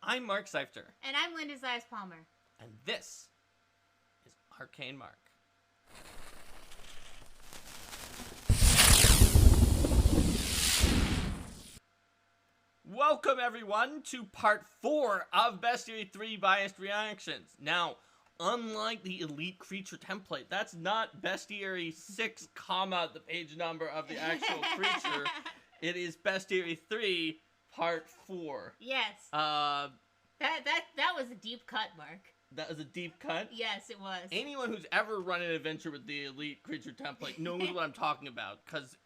I'm Mark Seifter. And I'm Linda Zeiss Palmer. And this is Arcane Mark. Welcome, everyone, to part 4 of Bestiary 3 Biased Reactions. Now, unlike the Elite Creature template, that's not Bestiary 6, the page number of the actual creature. It is Bestiary 3, part 4. Yes. That was a deep cut, Mark. That was a deep cut? Yes, it was. Anyone who's ever run an adventure with the Elite Creature template knows what I'm talking about, because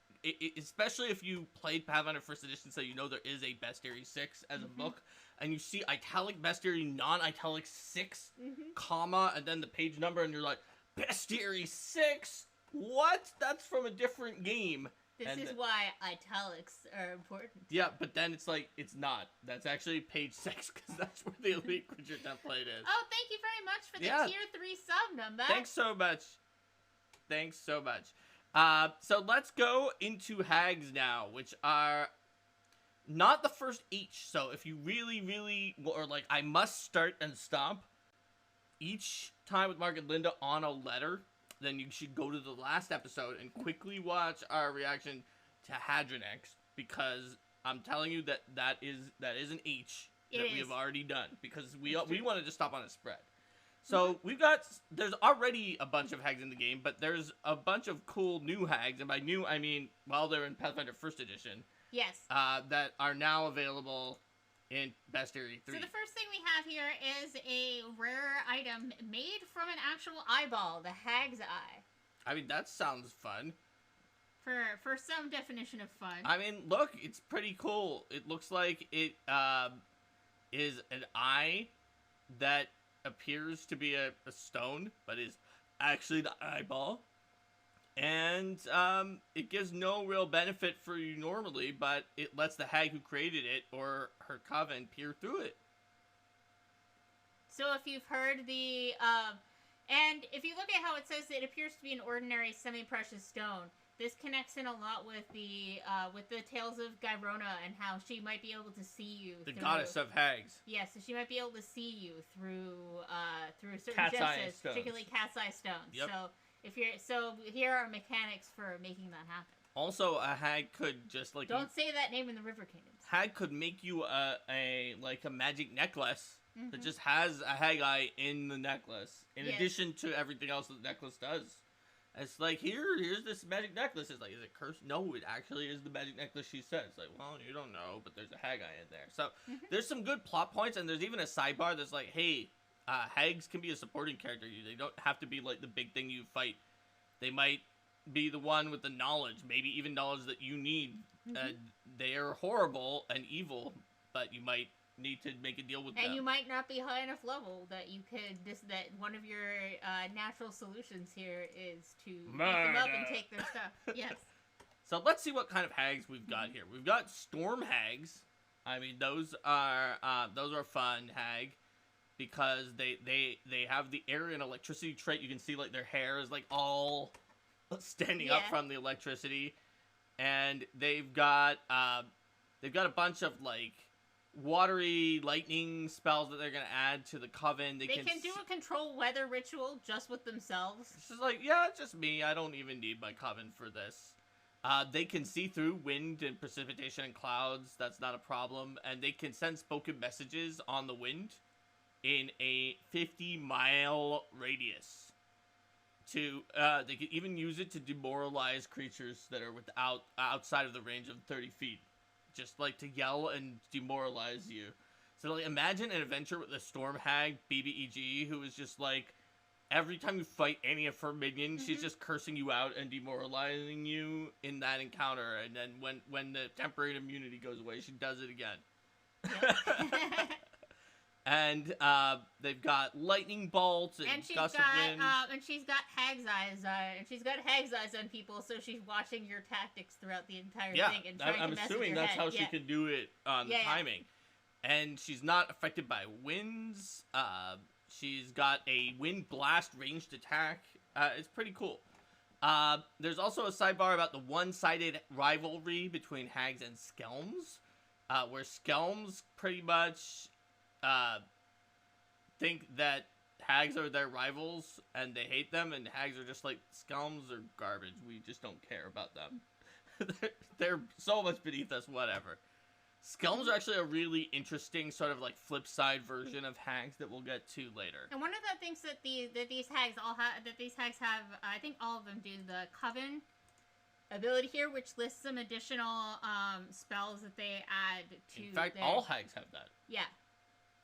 especially if you played Pathfinder 1st Edition, so you know there is a Bestiary 6 as a book, and you see italic Bestiary, non-italic 6, comma, and then the page number, and you're like, Bestiary 6? What? That's from a different game. This is why italics are important. Yeah, but then it's like, it's not. That's actually page 6, because that's where the Elite Creature template is. Oh, thank you very much for the tier 3 sub number. Thanks so much. Thanks so much. So let's go into hags now, which are not the first H. So if you really, or like, I must start and stop each time with Mark and Linda on a letter, then you should go to the last episode and quickly watch our reaction to Hadronex, because I'm telling you that is an H that we have already done, because we wanted to stop on a spread. So there's already a bunch of hags in the game, but there's a bunch of cool new hags, and by new I mean, well, they're in Pathfinder 1st Edition. Yes. That are now available in Bestiary 3. So the first thing we have here is a rare item made from an actual eyeball, the hag's eye. I mean, that sounds fun. For some definition of fun. I mean, look, it's pretty cool. It looks like it is an eye that appears to be a stone, but is actually the eyeball. And it gives no real benefit for you normally, but it lets the hag who created it, or her coven, peer through it. So if you've heard the, and if you look at how it says it appears to be an ordinary semi-precious stone, this connects in a lot with the Tales of Gyrona and how she might be able to see you. The goddess of hags. Yes, so she might be able to see you through certain cat's eye gests, stones. Particularly cat's eye stones. Yep. So here are mechanics for making that happen. Also, a hag could just like don't say that name in the River Kingdoms. Hag could make you a magic necklace that just has a hag eye in the necklace, in addition to everything else that the necklace does. It's like, here's this magic necklace. It's like, is it cursed? No, it actually is the magic necklace she says. It's like, well, you don't know, but there's a hag eye in there. So there's some good plot points, and there's even a sidebar that's like, hey, hags can be a supporting character. They don't have to be like the big thing you fight. They might be the one with the knowledge, maybe even knowledge that you need. They are horrible and evil, but you might need to make a deal with them. And you might not be high enough level that you could that one of your natural solutions here is to beat them up and take their stuff. Yes. So let's see what kind of hags we've got here. We've got storm hags. I mean, those are fun hag, because they have the air and electricity trait. You can see like their hair is like all standing up from the electricity, and they've got a bunch of like watery lightning spells that they're gonna add to the coven. They can do a control weather ritual just with themselves. It's just like, yeah, it's just me. I don't even need my coven for this. They can see through wind and precipitation and clouds. That's not a problem. And they can send spoken messages on the wind in a 50-mile radius. They can even use it to demoralize creatures that are outside of the range of 30 feet. Just like to yell and demoralize you. So like, imagine an adventure with a storm hag, BBEG, who is just like, every time you fight any of her minions, she's just cursing you out and demoralizing you in that encounter. And then when the temporary immunity goes away, she does it again. Yep. And they've got lightning bolts and gust of wind. And she's got hag's eyes. And she's got hag's eyes on people, so she's watching your tactics throughout the entire thing and trying to mess with your head. I'm assuming that's how she can do it on the timing. And she's not affected by winds. She's got a wind blast ranged attack. It's pretty cool. There's also a sidebar about the one-sided rivalry between hags and skelms, where skelms pretty much think that hags are their rivals and they hate them, and hags are just like, skelms are garbage. We just don't care about them. they're so much beneath us, whatever. Skelms are actually a really interesting sort of like flip side version of hags that we'll get to later. And one of the things that these hags have, I think all of them do the coven ability here, which lists some additional spells that they add to. In fact, all hags have that. Yeah,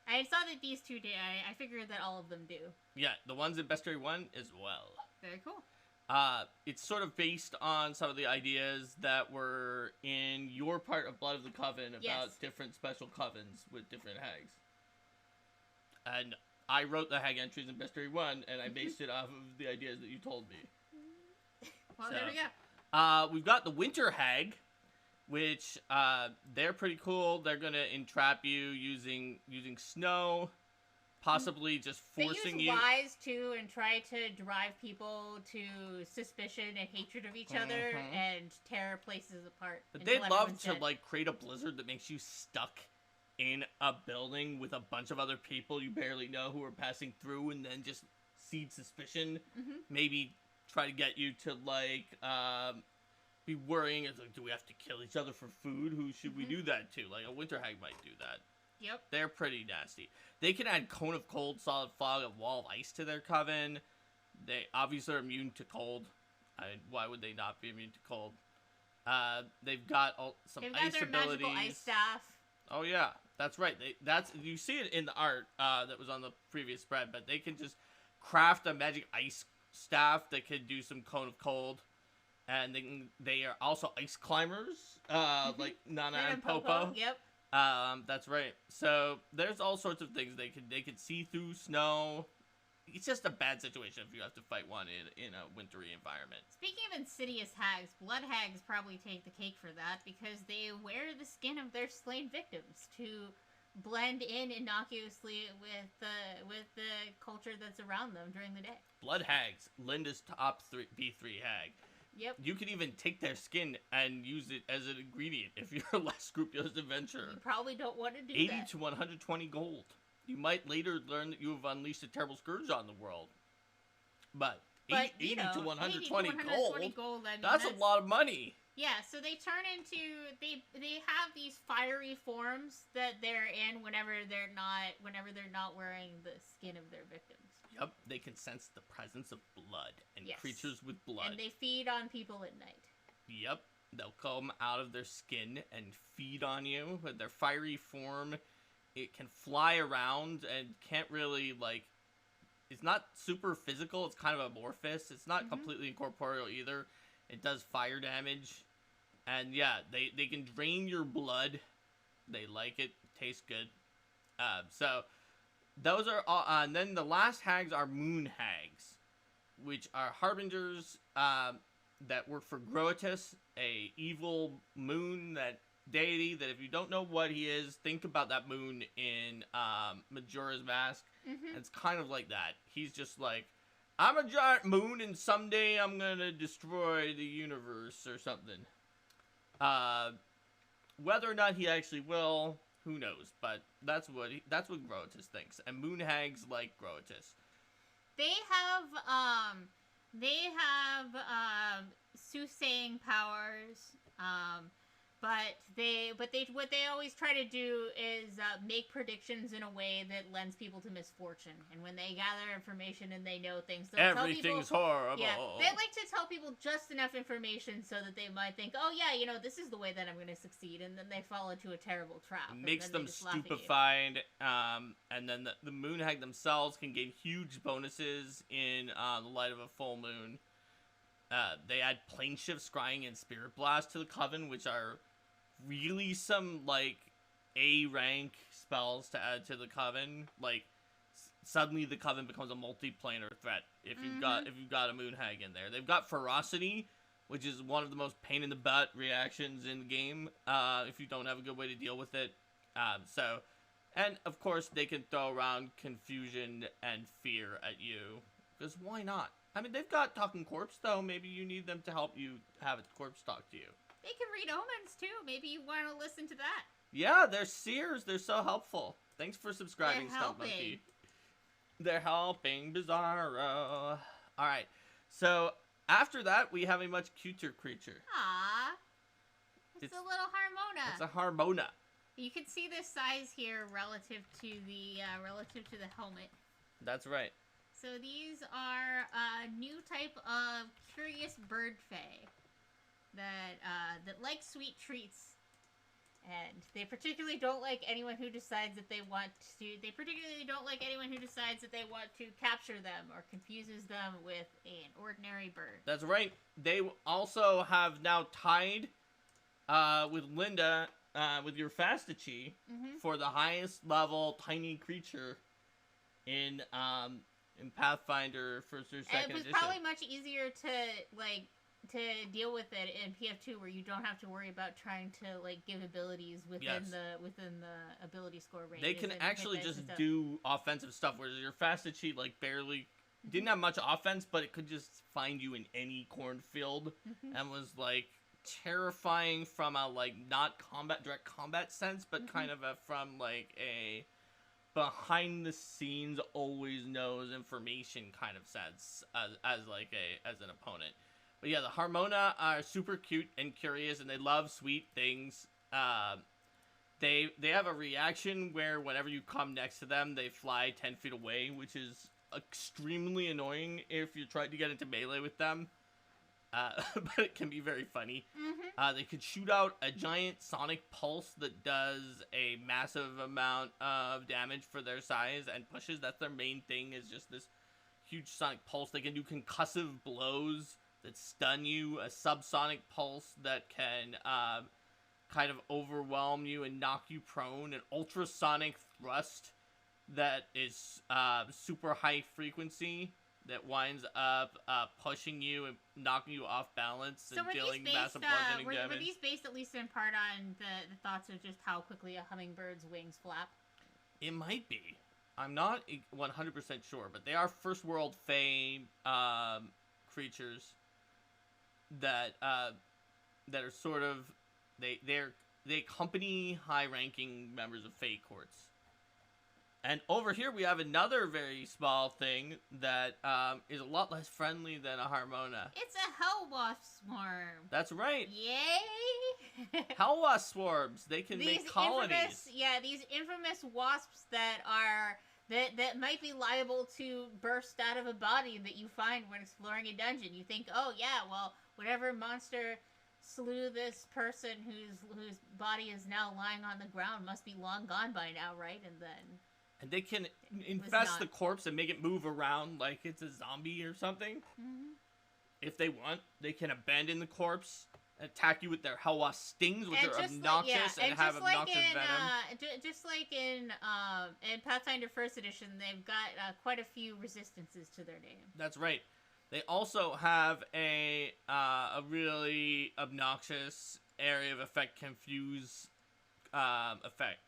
I saw that these two did. I figured that all of them do. Yeah, the ones in Bestiary 1 as well. Very cool. It's sort of based on some of the ideas that were in your part of Blood of the Coven about different special covens with different hags. And I wrote the hag entries in Bestiary 1, and I based it off of the ideas that you told me. Well, there we go. We've got the Winter Hag, which they're pretty cool. They're gonna entrap you using snow. Possibly just forcing you. They use lies too, and try to drive people to suspicion and hatred of each other, and tear places apart. But they'd love to like create a blizzard that makes you stuck in a building with a bunch of other people you barely know who are passing through, and then just seed suspicion. Maybe try to get you to like be worrying. It's like, do we have to kill each other for food? Who should we do that to? Like a winter hag might do that. Yep. They're pretty nasty. They can add Cone of Cold, Solid Fog, and Wall of Ice to their coven. They obviously are immune to cold. Why would they not be immune to cold? They've got some ice abilities. They've got their magical ice staff. Oh yeah, that's right. You see it in the art that was on the previous spread, but they can just craft a magic ice staff that can do some Cone of Cold, and they are also ice climbers, like Nana and Popo. Yep. That's right. So there's all sorts of things they can see through snow. It's just a bad situation if you have to fight one in a wintry environment. Speaking of insidious hags, blood hags probably take the cake for that because they wear the skin of their slain victims to blend in innocuously with the culture that's around them during the day. Blood hags, Linda's top B3 hag. Yep. You could even take their skin and use it as an ingredient if you're a less scrupulous adventurer. You probably don't want to do 80 that. to 120 gold. You might later learn that you have unleashed a terrible scourge on the world. But 80 to 120 gold, that's a lot of money. Yeah, so they turn into they have these fiery forms that they're in whenever they're not wearing the skin of their victims. Yep, they can sense the presence of blood and creatures with blood. And they feed on people at night. Yep, they'll come out of their skin and feed on you with their fiery form. It can fly around and can't really, like, it's not super physical. It's kind of amorphous. It's not completely incorporeal either. It does fire damage. And yeah, they can drain your blood. They like it. Tastes good. So those are all, and then the last hags are moon hags, which are harbingers that work for Groatus, a evil moon deity that if you don't know what he is, think about that moon in Majora's Mask. And it's kind of like that. He's just like, I'm a giant moon and someday I'm gonna destroy the universe or something. Whether or not he actually will, who knows? But that's what Groatus thinks. And moon hags like Groatus. They have soothsaying powers. But what they always try to do is make predictions in a way that lends people to misfortune. And when they gather information and they know things, everything's horrible. Yeah, they like to tell people just enough information so that they might think, oh yeah, this is the way that I'm going to succeed, and then they fall into a terrible trap. Makes them stupefied. And then the moon hag themselves can gain huge bonuses in the light of a full moon. They add plane shift, scrying, and spirit blast to the coven, which are really some like A rank spells to add to the coven. Like suddenly the coven becomes a multi-planar threat if you've got a moon hag in there. They've got ferocity, which is one of the most pain in the butt reactions in the game if you don't have a good way to deal with it. And of course they can throw around confusion and fear at you, because why not? I mean, they've got talking corpse, though. Maybe you need them to help you have a corpse talk to you. They can read omens, too. Maybe you want to listen to that. Yeah, they're seers. They're so helpful. Thanks for subscribing, They're Stump helping. Monkey. They're helping Bizarro. Alright, so after that, we have a much cuter creature. Aww. It's a little Harmona. It's a Harmona. You can see this size here relative to the helmet. That's right. So these are a new type of curious bird fae that like sweet treats, and they particularly don't like anyone who decides that they want to. They particularly don't like anyone who decides that they want to capture them or confuses them with an ordinary bird. That's right. They also have now tied with Linda. With your Fastachi for the highest level tiny creature in Pathfinder first or second edition. It was probably much easier to deal with it in PF2, where you don't have to worry about trying to give abilities within the ability score range. They can actually just do offensive stuff, whereas your Fastachi barely didn't have much offense, but it could just find you in any cornfield and was terrifying from a not direct combat sense, but kind of from a behind the scenes always knows information kind of sense as an opponent. But yeah, the Harmona are super cute and curious, and they love sweet things. They have a reaction where whenever you come next to them, they fly 10 feet away, which is extremely annoying if you're trying to get into melee with them. But it can be very funny. They could shoot out a giant sonic pulse that does a massive amount of damage for their size and pushes. That's their main thing, is just this huge sonic pulse. They can do concussive blows that stun you, a subsonic pulse that can kind of overwhelm you and knock you prone, an ultrasonic thrust that is super high frequency that winds up pushing you and knocking you off balance and dealing massive bludgeoning damage. Were these based at least in part on the thoughts of just how quickly a hummingbird's wings flap? It might be. I'm not 100% sure, but they are first world fae creatures that are sort of they accompany high-ranking members of fae courts. And over here we have another very small thing that is a lot less friendly than a Harmona. It's a hell wasp swarm. That's right. Yay! Hell wasp swarms. They can make colonies. These infamous wasps that might be liable to burst out of a body that you find when exploring a dungeon. You think, oh yeah, well, whatever monster slew this person whose body is now lying on the ground must be long gone by now, right? And they can infest the corpse and make it move around like it's a zombie or something. If they want, they can abandon the corpse, attack you with their hell wasp stings, which are obnoxious and have obnoxious venom. Just like in Pathfinder First Edition, they've got quite a few resistances to their name. That's right. They also have a really obnoxious area of effect confuse effect.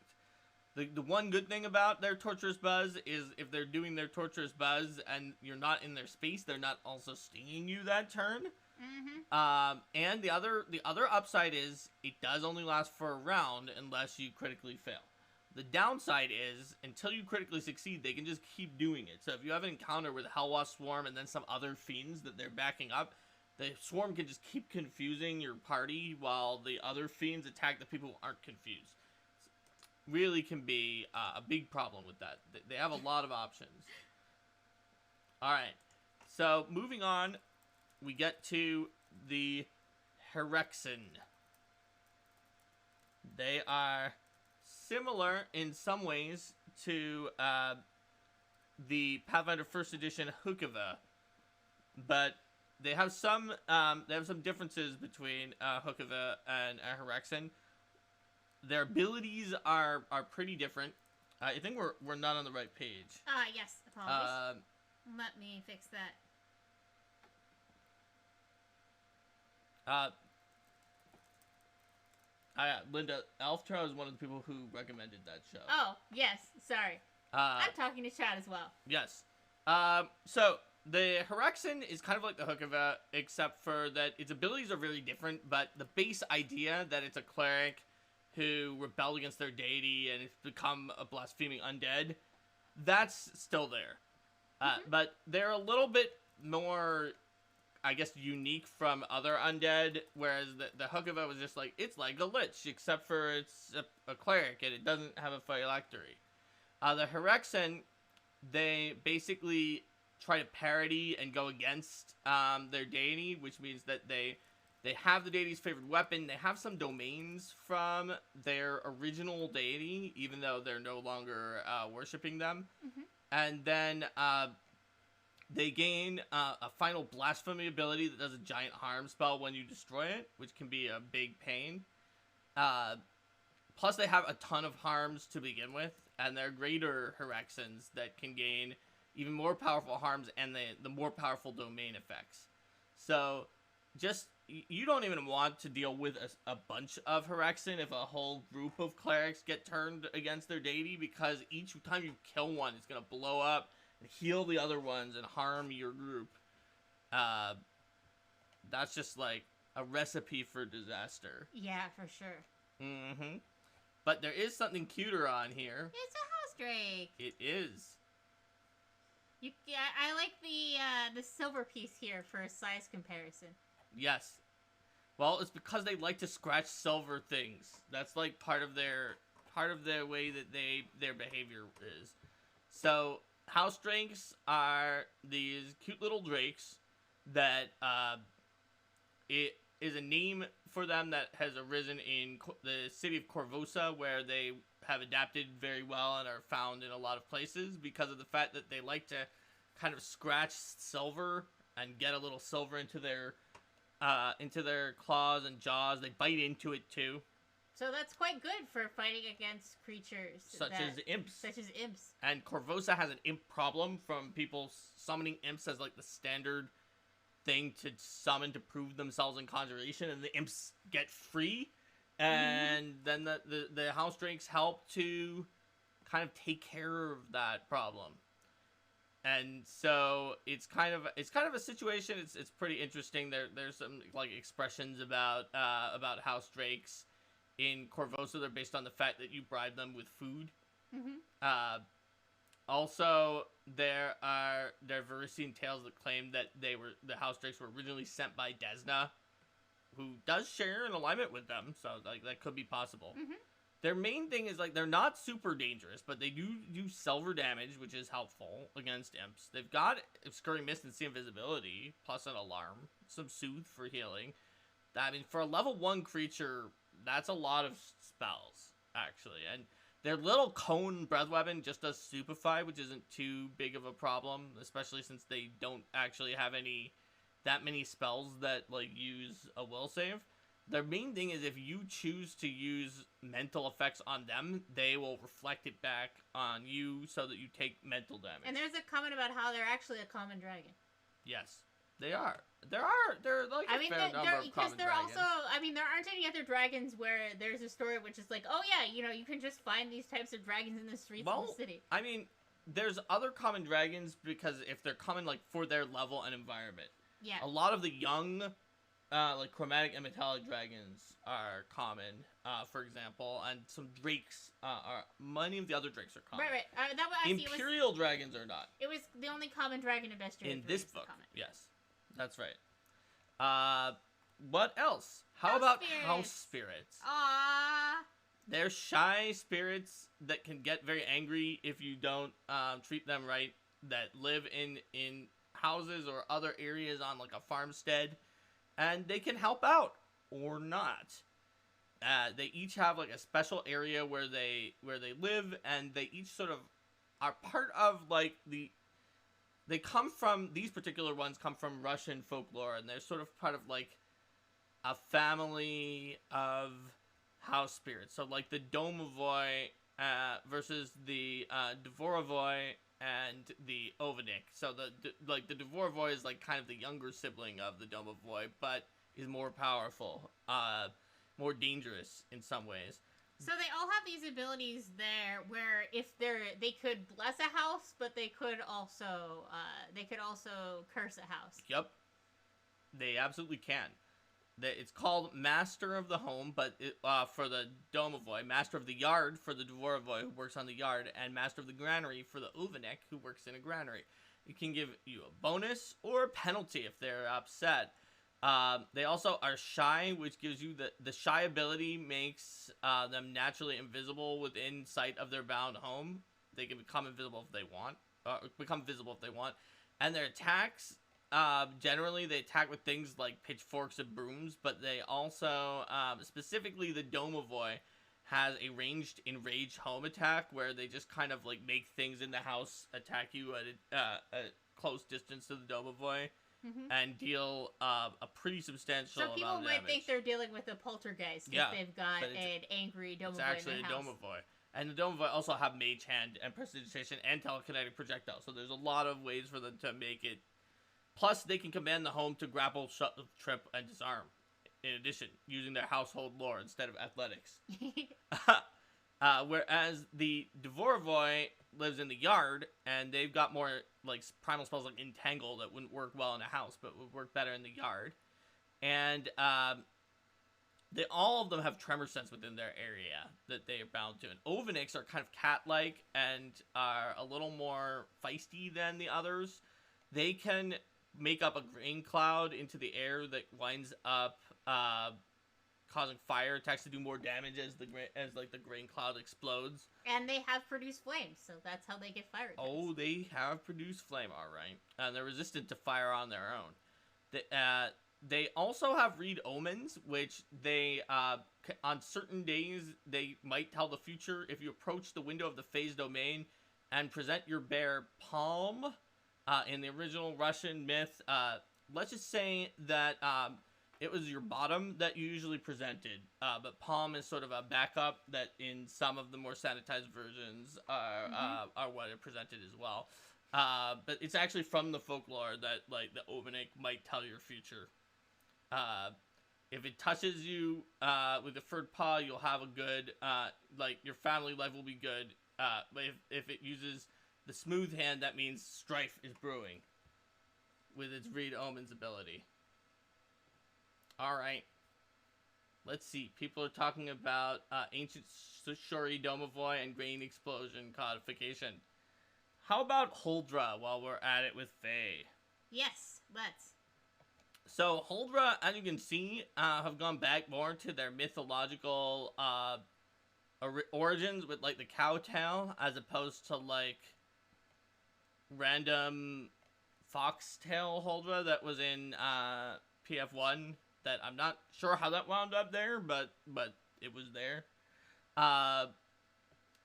The one good thing about their Torturous Buzz is if they're doing their Torturous Buzz and you're not in their space, they're not also stinging you that turn. And the other upside is it does only last for a round unless you critically fail. The downside is until you critically succeed, they can just keep doing it. So if you have an encounter with Hell Wasp Swarm and then some other fiends that they're backing up, the swarm can just keep confusing your party while the other fiends attack the people who aren't confused. Really can be a big problem with that. They have a lot of options. Alright, so moving on, we get to the Herexen. They are similar in some ways to the Pathfinder First Edition Hukava, but they have some differences between Hukava and Herexen. Their abilities are pretty different. I think we're not on the right page. Yes, apologies. Let me fix that. Linda, Alftra is one of the people who recommended that show. Oh, yes, sorry. I'm talking to Chad as well. Yes. So, the Herexen is kind of like the Hukava, except for that its abilities are really different, but the base idea that it's a cleric who rebelled against their deity and it's become a blaspheming undead. That's still there. But they're a little bit more, I guess, unique from other undead, whereas the hook of it was just like, it's like a lich, except for it's a cleric, and it doesn't have a phylactery. The Hyrexen, they basically try to parody and go against their deity, which means that they have the deity's favorite weapon, they have some domains from their original deity, even though they're no longer worshipping them. And then they gain a final blasphemy ability that does a giant harm spell when you destroy it, which can be a big pain. Plus, they have a ton of harms to begin with, and they're greater Hyrexens that can gain even more powerful harms and the more powerful domain effects. So, you don't even want to deal with a bunch of Hyrexen if a whole group of clerics get turned against their deity, because each time you kill one, it's going to blow up and heal the other ones and harm your group. That's just like a recipe for disaster. Yeah, for sure. But there is something cuter on here. It's a house drake. It is. I like the silver piece here for a size comparison. Yes. Well, it's because they like to scratch silver things. That's like part of their way that their behavior is. So, house drakes are these cute little drakes that it is a name for them that has arisen in the city of Corvosa, where they have adapted very well and are found in a lot of places because of the fact that they like to kind of scratch silver and get a little silver into their claws and jaws. They bite into it too. So that's quite good for fighting against creatures such as imps. And Corvosa has an imp problem from people summoning imps as like the standard thing to summon to prove themselves in conjuration, and the imps get free, and then the house drakes help to kind of take care of that problem. And so it's kind of a situation. It's pretty interesting. There's some like expressions about house drakes in Corvosa. They're based on the fact that you bribe them with food. Also, there are Varisian tales that claim that the house drakes were originally sent by Desna, who does share an alignment with them. So like that could be possible. Their main thing is, like, they're not super dangerous, but they do silver damage, which is helpful against imps. They've got Obscuring Mist and See Invisibility, plus an Alarm, some Soothe for healing. I mean, for a level 1 creature, that's a lot of spells, actually. And their little cone breath weapon just does Stupefy, which isn't too big of a problem, especially since they don't actually have that many spells that, like, use a will save. Their main thing is if you choose to use mental effects on them, they will reflect it back on you so that you take mental damage. And there's a comment about how they're actually a common dragon. Yes, they are. They're like a fair number of common dragons. There aren't any other dragons where there's a story which is like, oh yeah, you can just find these types of dragons in the streets of the city. I mean, there's other common dragons because if they're common, like, for their level and environment. Yeah. A lot of the young... like chromatic and metallic dragons are common, for example, and some drakes are. Many of the other drakes are common. Right. Imperial dragons are not. It was the only common dragon in Bestiary. In this book, yes, that's right. What else? How about house spirits? Aww. They're shy spirits that can get very angry if you don't treat them right. That live in houses or other areas on like a farmstead. And they can help out, or not. They each have like a special area where they live, and they each sort of are part of like these particular ones come from Russian folklore, and they're sort of part of like a family of house spirits. So like the Domovoi versus the Dvorovoi and the Ovanik. So the Dvorovoi is like kind of the younger sibling of the Domovoi, but is more powerful, more dangerous in some ways. So they all have these abilities there, where if they could bless a house, but they could also curse a house. Yep, they absolutely can. It's called Master of the Home, but for the Domovoy, Master of the Yard for the Dvorovoy who works on the yard, and Master of the Granary for the Uvenek who works in a granary. It can give you a bonus or a penalty if they're upset. They also are shy, which gives you the shy ability makes them naturally invisible within sight of their bound home. They can become invisible if they want, and their attacks. Generally, they attack with things like pitchforks and brooms, but they also, specifically the Domovoy, has a ranged enraged home attack where they just kind of like make things in the house attack you at a close distance to the Domovoy and deal a pretty substantial amount of damage. So people might think they're dealing with a poltergeist if they've got an angry Domovoy in the house. It's actually a Domovoy. And the Domovoy also have Mage Hand and Prestidigitation and Telekinetic Projectile, so there's a lot of ways for them to make it. Plus, they can command the home to grapple, shut, trip, and disarm. In addition, using their household lore instead of athletics. Whereas the Dvorovoy lives in the yard, and they've got more like primal spells like Entangle that wouldn't work well in a house, but would work better in the yard. And all of them have tremor sense within their area that they are bound to. And Oveniks are kind of cat-like and are a little more feisty than the others. They can make up a grain cloud into the air that winds up causing fire attacks to do more damage as the grain cloud explodes. And they have produced flames, so that's how they get fire attacks. Oh, they have produced flame, all right. And they're resistant to fire on their own. They also have read omens, which they on certain days they might tell the future if you approach the window of the phase domain and present your bare palm. In the original Russian myth, let's just say that it was your bottom that you usually presented, but palm is sort of a backup that in some of the more sanitized versions are what are presented as well. But it's actually from the folklore that like the Ovenik might tell your future. If it touches you with the third paw, you'll have a good your family life will be good. But if it uses the smooth hand, that means strife is brewing with its read omens ability. Alright. Let's see. People are talking about ancient Shuri Domovoy and grain explosion codification. How about Huldra while we're at it with Faye? Yes, let's. So Huldra, as you can see, have gone back more to their mythological origins with like the cow tail as opposed to like random foxtail Huldra that was in PF1 that I'm not sure how that wound up there, but it was there.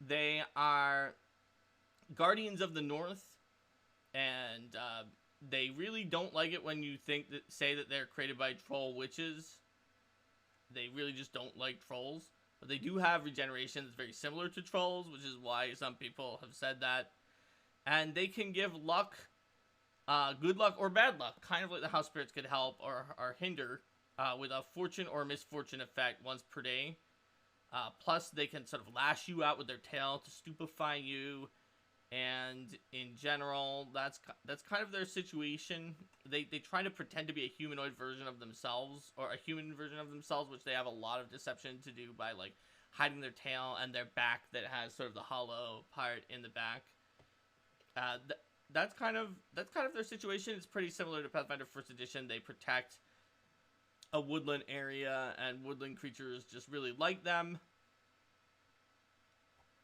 They are guardians of the North, and they really don't like it when you say that they're created by troll witches. They really just don't like trolls, but they do have regeneration that's very similar to trolls, which is why some people have said that. And they can give luck, good luck or bad luck, kind of like the house spirits could help or hinder with a fortune or misfortune effect once per day. Plus, they can sort of lash you out with their tail to stupefy you. And in general, that's kind of their situation. They try to pretend to be a humanoid version of themselves, or a human version of themselves, which they have a lot of deception to do by like hiding their tail and their back that has sort of the hollow part in the back. That's kind of their situation. It's pretty similar to Pathfinder First Edition. They protect a woodland area, and woodland creatures just really like them.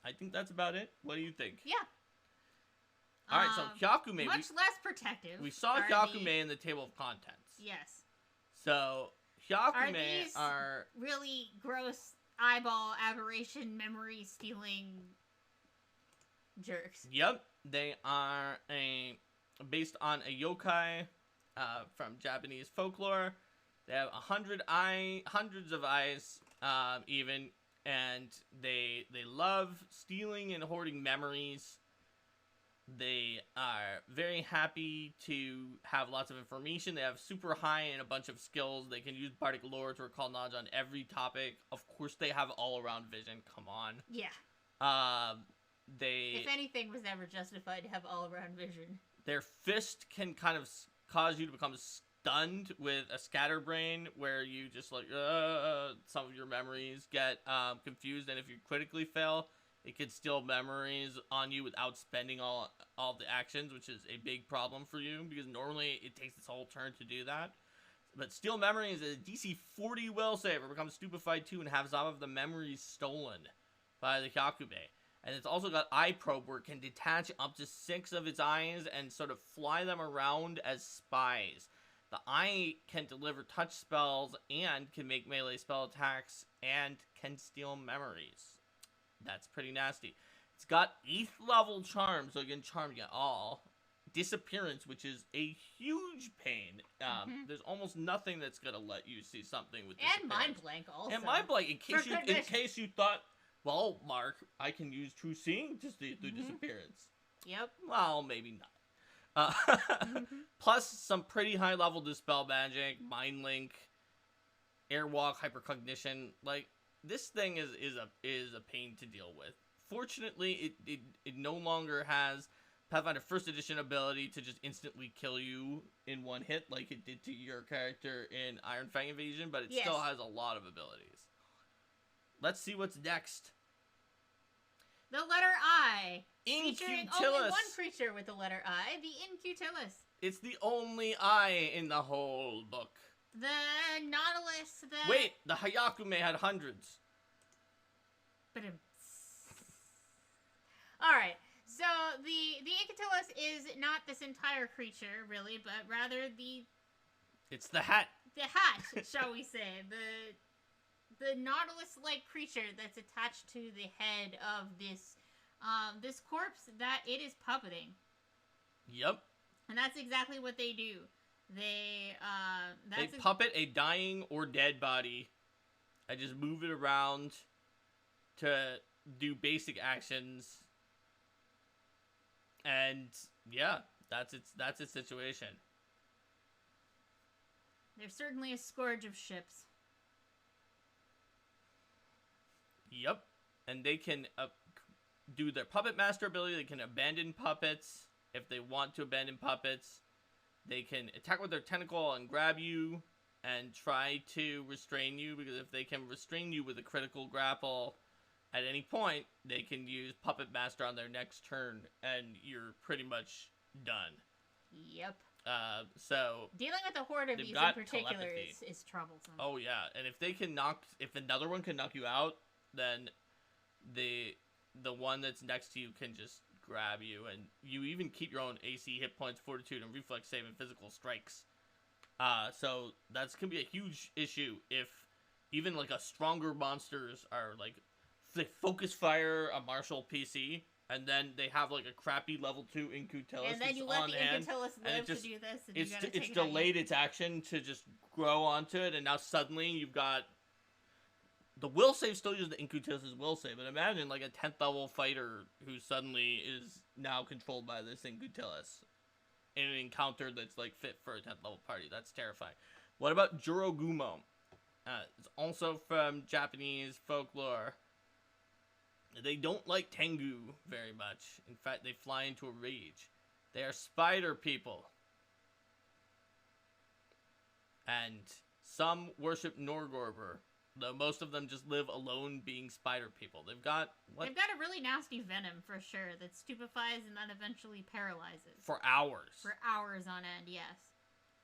I think that's about it. What do you think? Yeah. All right, so Hyakume. Much less protective. We saw Hyakume in the table of contents. Yes. So Hyakume are really gross eyeball aberration memory stealing jerks. Yep, they are based on a yokai from Japanese folklore. They have hundreds of eyes, even, and they love stealing and hoarding memories. They are very happy to have lots of information. They have super high and a bunch of skills. They can use bardic lore to recall knowledge on every topic. Of course, they have all-around vision. Come on. Yeah. If anything was ever justified to have all-around vision. Their fist can kind of cause you to become stunned with a scatterbrain, where you just like some of your memories get confused, and if you critically fail, it can steal memories on you without spending all the actions, which is a big problem for you because normally it takes this whole turn to do that. But steal memories is a DC 40 will save, or becomes stupefied too and have some of the memories stolen by the Hyakube. And it's also got eye probe, where it can detach up to 6 of its eyes and sort of fly them around as spies. The eye can deliver touch spells and can make melee spell attacks and can steal memories. That's pretty nasty. It's got 8th level charm, so you can charm you all. Disappearance, which is a huge pain. There's almost nothing that's gonna let you see something with disappearance. And mind blank also. And mind blank, in case you thought, well, Mark, I can use true seeing to see through disappearance. Yep. Well, maybe not. Plus some pretty high level dispel magic, mind link, airwalk, hypercognition. Like, this thing is a pain to deal with. Fortunately, it no longer has Pathfinder First Edition ability to just instantly kill you in one hit like it did to your character in Iron Fang Invasion, but it still has a lot of abilities. Let's see what's next. The letter I. Featuring only Incutilus. one creature with the letter I, the Incutilus. It's the only I in the whole book. The Nautilus, the... Wait, the Hayakume had hundreds. Alright, so the Incutilus is not this entire creature, really, but rather the... It's the hat. The hat, shall we say. The Nautilus-like creature that's attached to the head of this corpse that it is puppeting. Yep. And that's exactly what they do. They puppet a dying or dead body and just move it around to do basic actions. And yeah, that's its situation. They're certainly a scourge of ships. Yep. And they can do their puppet master ability. They can abandon puppets if they want to abandon puppets. They can attack with their tentacle and grab you and try to restrain you, because if they can restrain you with a critical grapple at any point, they can use Puppet Master on their next turn, and you're pretty much done. Yep. So dealing with the horde of these in particular is troublesome. Oh yeah, and if another one can knock you out, then the one that's next to you can just grab you, and you even keep your own AC, hit points, fortitude, and reflex save and physical strikes. So that's gonna be a huge issue if even like a stronger monsters are like they focus fire a martial PC, and then they have like a crappy level 2 Incutilus, and then you let the Incutilus live to do this, and it's delayed its action to just grow onto it, and now suddenly you've got the will save still uses the Incutilus' will save, but imagine like a 10th level fighter who suddenly is now controlled by this Incutilus in an encounter that's like fit for a 10th level party. That's terrifying. What about Jurogumo? It's also from Japanese folklore. They don't like Tengu very much. In fact, they fly into a rage. They are spider people. And some worship Norgorber, though most of them just live alone being spider people. They've got a really nasty venom, for sure, that stupefies and then eventually paralyzes. For hours. For hours on end, yes.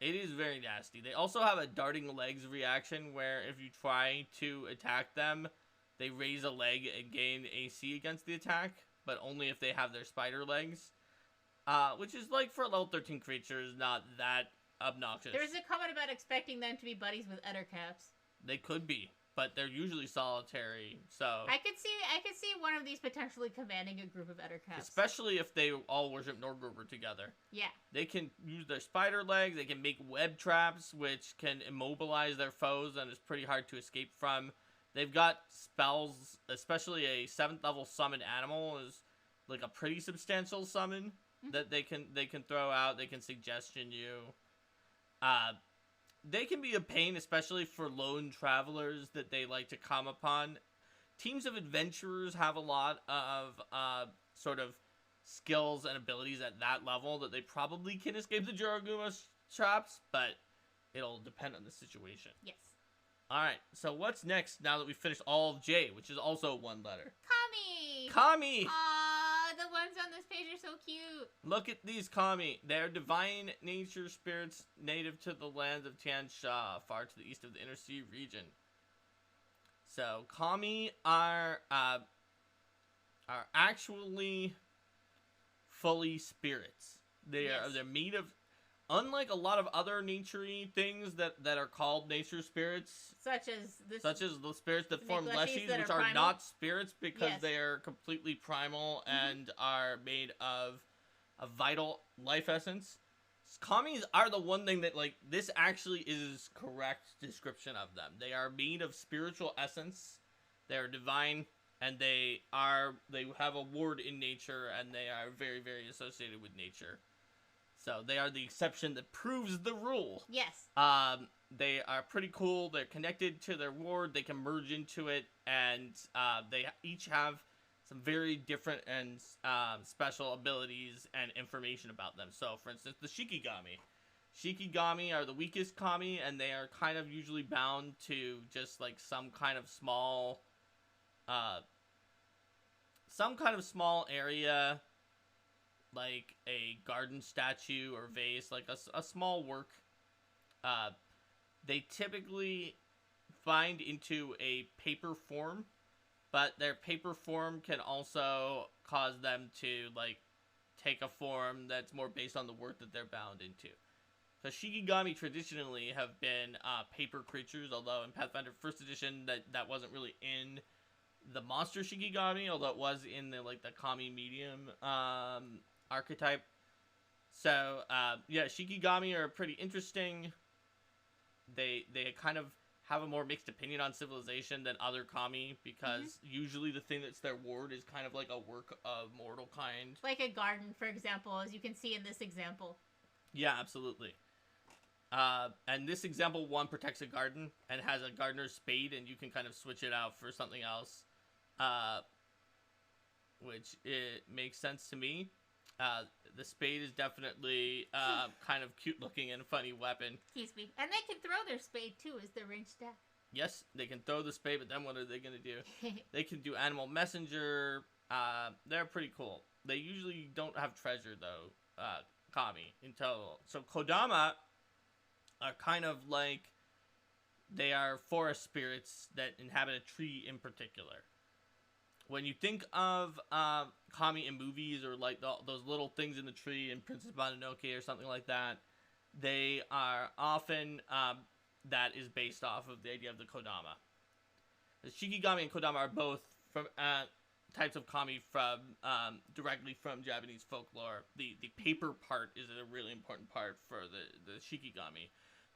It is very nasty. They also have a darting legs reaction, where if you try to attack them, they raise a leg and gain AC against the attack, but only if they have their spider legs. Which is, like, for a level 13 creature, is not that obnoxious. There's a comment about expecting them to be buddies with Ettercaps. They could be, but they're usually solitary, so... I could see one of these potentially commanding a group of Ettercaps. Especially if they all worship Norgorber together. Yeah. They can use their spider legs, they can make web traps, which can immobilize their foes and is pretty hard to escape from. They've got spells, especially a 7th level summon animal is like a pretty substantial summon that they can throw out. They can suggestion you. They can be a pain, especially for lone travelers that they like to come upon. Teams of adventurers have a lot of sort of skills and abilities at that level that they probably can escape the Jorogumo's traps, but it'll depend on the situation. Yes. All right. So what's next now that we finished all of J, which is also one letter? Kami! Kami! Aww, the ones on this page are so cute. Look at these Kami. They're divine nature spirits native to the lands of Tian Sha, far to the east of the Inner Sea region. So Kami are actually fully spirits. They're made of, unlike a lot of other nature-y things that are called nature spirits, such as the spirits that form leshies, that which are are primal? not spirits because Yes. they are completely primal and are made of a vital life essence. Kamis are the one thing that, like, this actually is correct description of them. They are made of spiritual essence. They are divine, and they have a ward in nature, and they are very, very associated with nature. So they are the exception that proves the rule. Yes. They are pretty cool. They're connected to their ward. They can merge into it, and they each have some very different and special abilities and information about them. So, for instance, the Shikigami. Shikigami are the weakest Kami, and they are kind of usually bound to just like some kind of small area, like a garden statue or vase, like a small work. They typically bind into a paper form, but their paper form can also cause them to, like, take a form that's more based on the work that they're bound into. So Shikigami traditionally have been paper creatures, although in Pathfinder 1st Edition that wasn't really in the monster Shikigami, although it was in the Kami medium archetype. So yeah, Shikigami are pretty interesting. They kind of have a more mixed opinion on civilization than other Kami, because usually the thing that's their ward is kind of like a work of mortal kind. Like a garden, for example, as you can see in this example. Yeah, absolutely. And this example 1 protects a garden and has a gardener's spade, and you can kind of switch it out for something else, which it makes sense to me. The spade is definitely kind of cute looking and funny weapon. Excuse me. And they can throw their spade too as their ranged staff. Yes, they can throw the spade, but then what are they going to do? They can do animal messenger. They're pretty cool. They usually don't have treasure, though, Kami, in total. So Kodama are kind of like, they are forest spirits that inhabit a tree in particular. When you think of Kami in movies, or like those little things in the tree in Princess Mononoke or something like that, they are often, that is based off of the idea of the Kodama. The Shikigami and Kodama are both from types of Kami from directly from Japanese folklore. The paper part is a really important part for the Shikigami.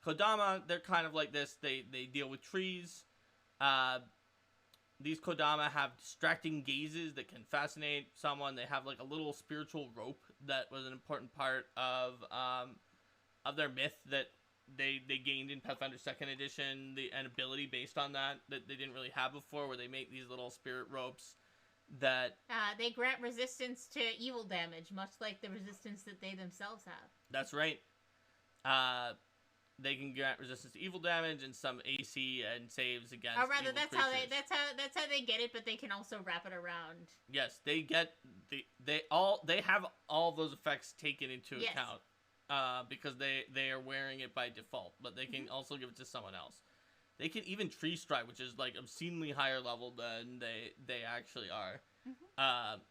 Kodama, they're kind of like this. They deal with trees. These Kodama have distracting gazes that can fascinate someone. They have like a little spiritual rope that was an important part of their myth that they gained in Pathfinder 2nd Edition, an ability based on that they didn't really have before, where they make these little spirit ropes that... they grant resistance to evil damage, much like the resistance that they themselves have. That's right. They can grant resistance to evil damage and some AC and saves against. Or rather, evil that's how they get it, but they can also wrap it around. Yes, they get they have all those effects taken into account, because they are wearing it by default, but they can also give it to someone else. They can even tree strike, which is like obscenely higher level than they actually are.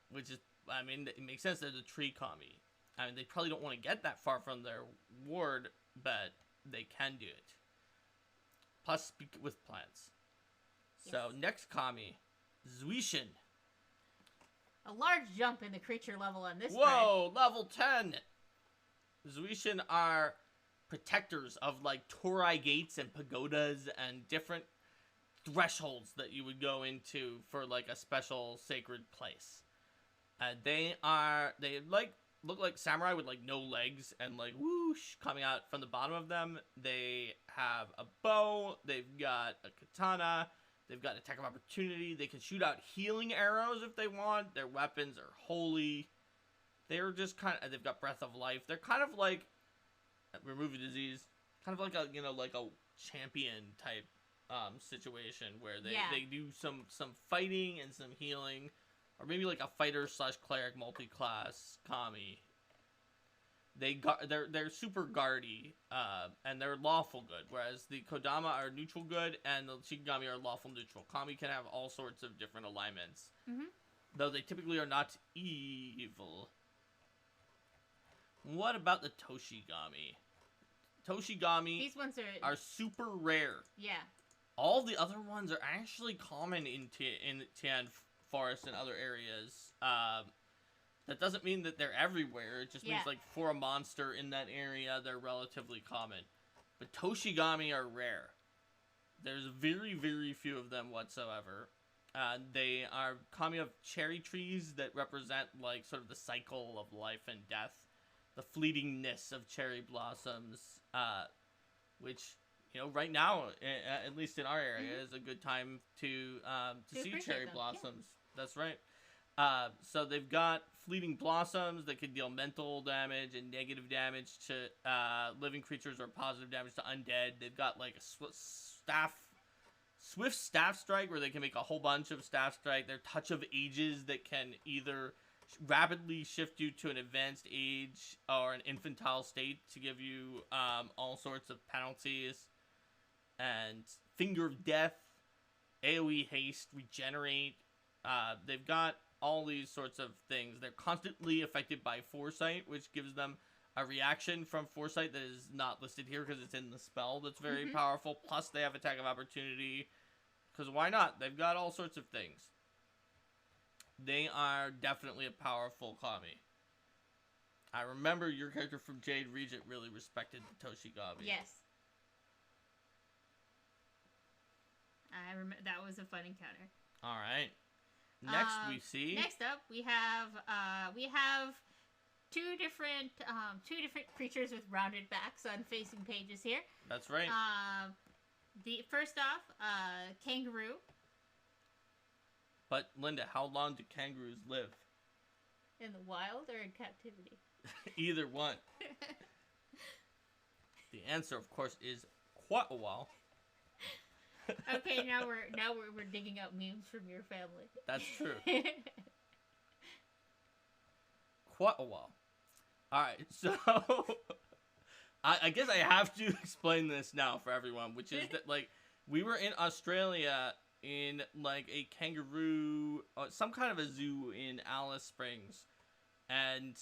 Which is, I mean, it makes sense. They're the tree Kami. I mean, they probably don't want to get that far from their ward, but they can do it. Plus, speak with plants. Yes. So, next Kami, Zuishin. A large jump in the creature level on this Whoa, level 10! Zuishin are protectors of, like, Torai gates and pagodas and different thresholds that you would go into for, like, a special sacred place. They look like samurai with, like, no legs and, like, whoosh coming out from the bottom of them. They have a bow. They've got a katana. They've got attack of opportunity. They can shoot out healing arrows if they want. Their weapons are holy. They're just kind of... They've got breath of life. They're kind of like... Remove a disease. kind of like a, like a champion type situation where they do some fighting and some healing, or maybe like a fighter / cleric multi-class kami. They're super guardy, and they're lawful good, whereas the Kodama are neutral good and the Shikigami are lawful neutral. Kami can have all sorts of different alignments, though they typically are not evil. What about the Toshigami? Toshigami These ones are super rare. Yeah. All the other ones are actually common in Tian Forest and other areas. That doesn't mean that they're everywhere. It just means, like, for a monster in that area, they're relatively common. But Toshigami are rare. There's very, very few of them whatsoever. They are kami of cherry trees that represent, like, sort of the cycle of life and death. The fleetingness of cherry blossoms, which, right now, at least in our area, is a good time to see cherry blossoms. Yeah. That's right. So they've got fleeting blossoms that can deal mental damage and negative damage to living creatures or positive damage to undead. They've got like a swift staff strike where they can make a whole bunch of staff strike. They're touch of ages that can either rapidly shift you to an advanced age or an infantile state to give you all sorts of penalties. And finger of death, AoE haste, regenerate. They've got all these sorts of things. They're constantly affected by foresight, which gives them a reaction from foresight that is not listed here because it's in the spell that's very powerful. Plus, they have attack of opportunity, because why not? They've got all sorts of things. They are definitely a powerful kami. I remember your character from Jade Regent really respected the Toshigami. Yes. I remember that was a fun encounter. All right. Next up, we have two different creatures with rounded backs on facing pages here. That's right. The first off, kangaroo. But Linda, how long do kangaroos live? In the wild or in captivity? Either one. The answer, of course, is quite a while. Okay, now we're digging out memes from your family. That's true. Quite a while. All right, so I guess I have to explain this now for everyone, which is that, like, we were in Australia in, like, a kangaroo, some kind of a zoo in Alice Springs, and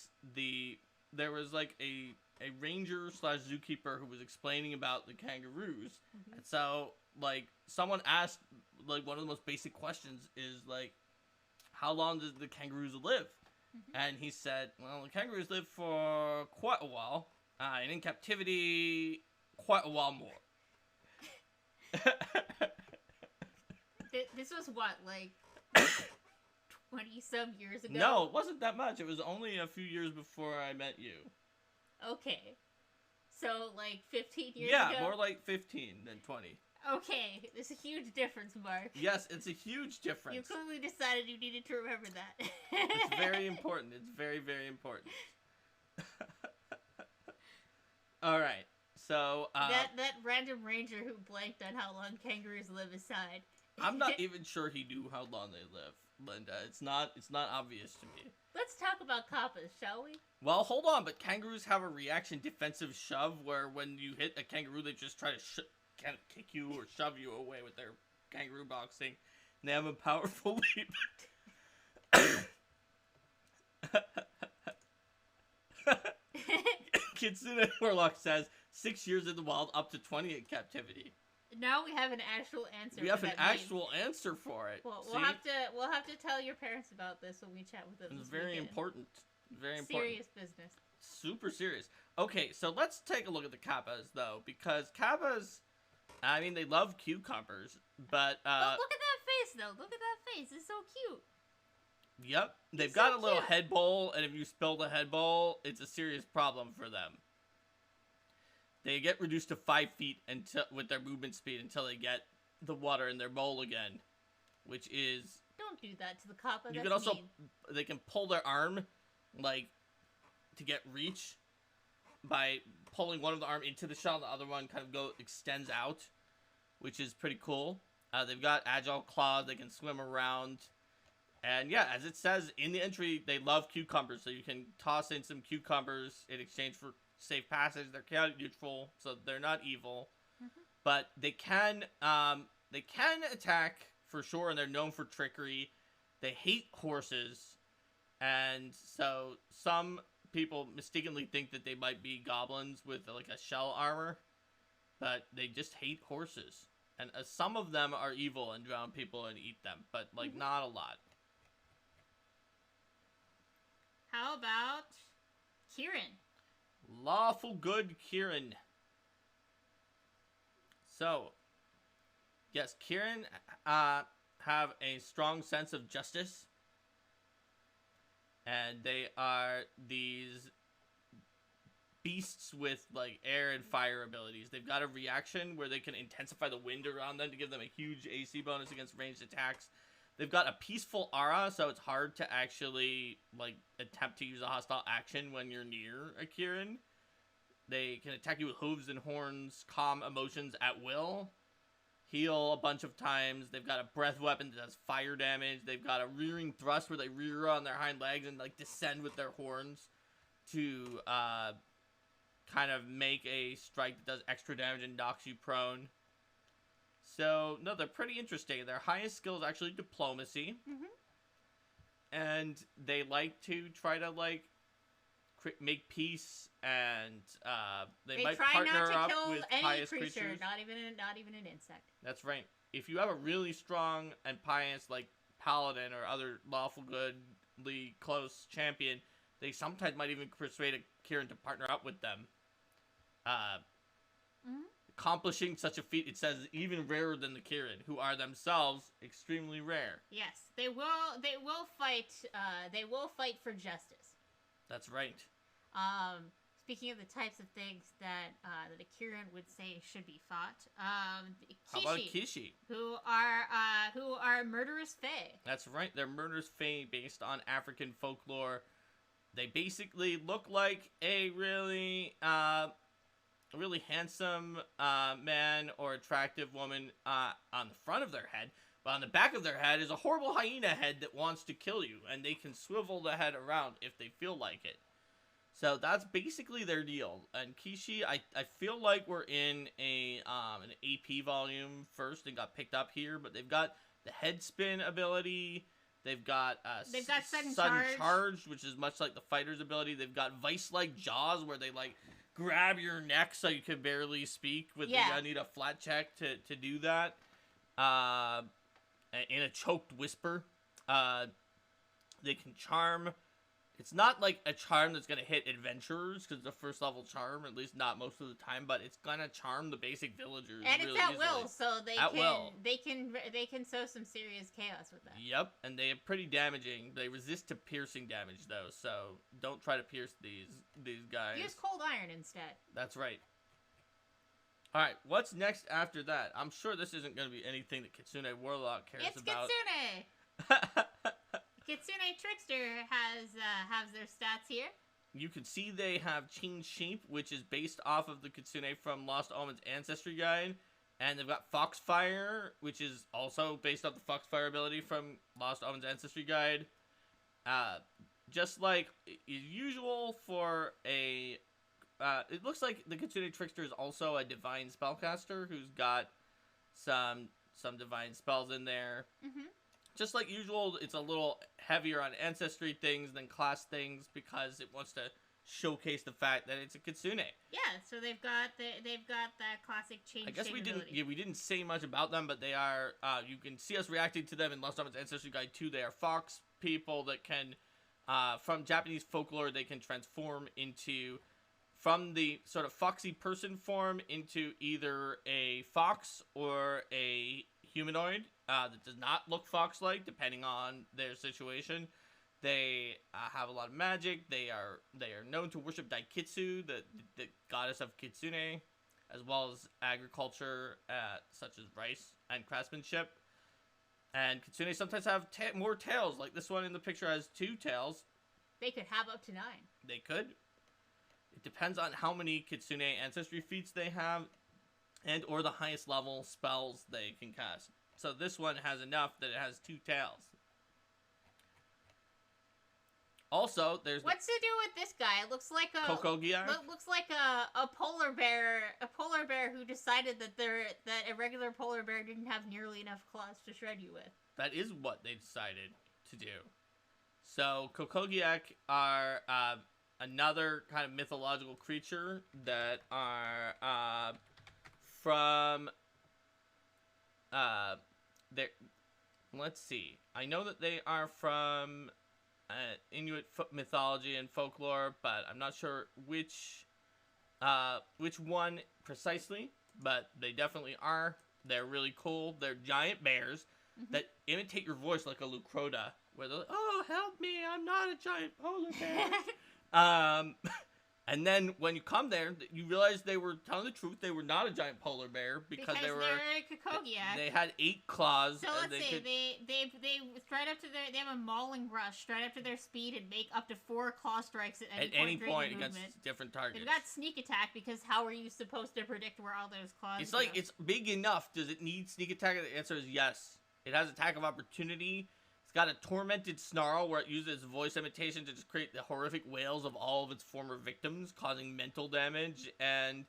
there was, like, a ranger / zookeeper who was explaining about the kangaroos, and so, like, someone asked, like, one of the most basic questions is, like, how long does the kangaroos live? And he said, well, the kangaroos live for quite a while, and in captivity, quite a while more. This was what, like 20-some years ago? No, it wasn't that much. It was only a few years before I met you. Okay. So, like, 15 years ago? Yeah, more like 15 than 20. Okay, there's a huge difference, Mark. Yes, it's a huge difference. You clearly decided you needed to remember that. It's very important. It's very, very important. All right. So that random ranger who blanked on how long kangaroos live aside. I'm not even sure he knew how long they live, Linda. It's not obvious to me. Let's talk about kappas, shall we? Well, hold on, but kangaroos have a reaction defensive shove where when you hit a kangaroo, they just try to kind of kick you or shove you away with their kangaroo boxing. And they have a powerful leap. Kitsune Warlock says 6 years in the wild, up to 20 in captivity. Now we have an actual answer. We have an actual answer for it. Well, we'll have to tell your parents about this when we chat with them. It's very important. Very important. Serious business. Super serious. Okay, so let's take a look at the kappas though, because kappas, I mean, they love cucumbers, but look at that face though. Look at that face. It's so cute. Yep, they've got a little head bowl, and if you spill the head bowl, it's a serious problem for them. They get reduced to 5 feet with their movement speed until they get the water in their bowl again, which is... Don't do that to the kappa. You can also... mean. They can pull their arm, like, to get reach by pulling one of the arm into the shell, the other one kind of extends out, which is pretty cool. They've got agile claws, they can swim around. And yeah, as it says in the entry, they love cucumbers, so you can toss in some cucumbers in exchange for safe passage. They're chaotic neutral, so they're not evil. Mm-hmm. But they can attack for sure, and they're known for trickery. They hate horses, and so some people mistakenly think that they might be goblins with like a shell armor, but they just hate horses. And some of them are evil and drown people and eat them, but like not a lot. How about Kieran? Lawful good Kieran. So, yes, Kieran have a strong sense of justice. And they are these beasts with like air and fire abilities. They've got a reaction where they can intensify the wind around them to give them a huge AC bonus against ranged attacks. They've got a peaceful aura, so it's hard to actually like attempt to use a hostile action when you're near a Kieran. They can attack you with hooves and horns, calm emotions at will, heal a bunch of times. They've got a breath weapon that does fire damage. They've got a rearing thrust where they rear on their hind legs and like descend with their horns to kind of make a strike that does extra damage and knocks you prone. So, no, they're pretty interesting. Their highest skill is actually diplomacy. Mm-hmm. And they like to try to, like, make peace, and they might partner up with pious creatures. Not even an insect. That's right. If you have a really strong and pious, like, paladin or other lawful goodly close champion, they sometimes might even persuade a Kieran to partner up with them. Accomplishing such a feat, it says, even rarer than the Kieran, who are themselves extremely rare. Yes, they will fight. They will fight for justice. That's right. Speaking of the types of things that a Kieran would say should be fought, Kishi, how about Kishi? Who are murderous fae. That's right. They're murderous fae based on African folklore. They basically look like a really handsome man or attractive woman on the front of their head, but on the back of their head is a horrible hyena head that wants to kill you, and they can swivel the head around if they feel like it. So that's basically their deal. And Kishi, I feel like we're in an AP volume first and got picked up here, but they've got the head spin ability. They've got sudden charge, which is much like the fighter's ability. They've got vice-like jaws where they like grab your neck so you can barely speak. I need a flat check to do that. In a choked whisper. They can charm. It's not like a charm that's going to hit adventurers, because it's a first level charm, at least not most of the time, but it's going to charm the basic villagers. And really it's at easily. will, so they can sow some serious chaos with that. Yep, and they are pretty damaging. They resist to piercing damage, though, so don't try to pierce these guys. Use cold iron instead. That's right. Alright, what's next after that? I'm sure this isn't going to be anything that Kitsune Warlock cares about. It's Kitsune! Kitsune Trickster has their stats here. You can see they have changed shape, which is based off of the Kitsune from Lost Omen's Ancestry Guide. And they've got Foxfire, which is also based off the Foxfire ability from Lost Omen's Ancestry Guide. Just like usual for a... it looks like the Kitsune Trickster is also a divine spellcaster who's got some divine spells in there. Mm-hmm. Just like usual, it's a little heavier on ancestry things than class things because it wants to showcase the fact that it's a Kitsune. Yeah, so they've got that classic change. I guess we didn't say much about them, but they are. You can see us reacting to them in Lost Omen's Ancestry Guide 2. They are fox people that can, from Japanese folklore, they can transform from the sort of foxy person form into either a fox or a humanoid that does not look fox-like, depending on their situation. They have a lot of magic. They are known to worship Daikitsu, the goddess of Kitsune, as well as agriculture, such as rice and craftsmanship. And Kitsune sometimes have more tails, like this one in the picture has 2 tails. They could have up to 9. They could. It depends on how many Kitsune ancestry feats they have, and or the highest level spells they can cast. So this one has enough that it has 2 tails. Also, there's what's to do with this guy? It looks like a Kokogiak. Looks like a polar bear who decided that a regular polar bear didn't have nearly enough claws to shred you with. That is what they decided to do. So Kokogiak are another kind of mythological creature that are from there. Let's see. I know that they are from Inuit mythology and folklore, but I'm not sure which one precisely. But they definitely are. They're really cool. They're giant bears that imitate your voice like a Lucrota, where they're like, "Oh, help me! I'm not a giant polar bear." And then when you come there, you realize they were telling the truth. They were not a giant polar bear because they were. They're a Kokogiak. They had 8 claws. So let's say they straight up to they have a mauling rush straight up to their speed and make up to 4 claw strikes at any point against different targets. They've got sneak attack because how are you supposed to predict where all those claws? It's go? like it's big enough. Does it need sneak attack? The answer is yes. It has attack of opportunity. It's got a tormented snarl where it uses voice imitation to just create the horrific wails of all of its former victims, causing mental damage and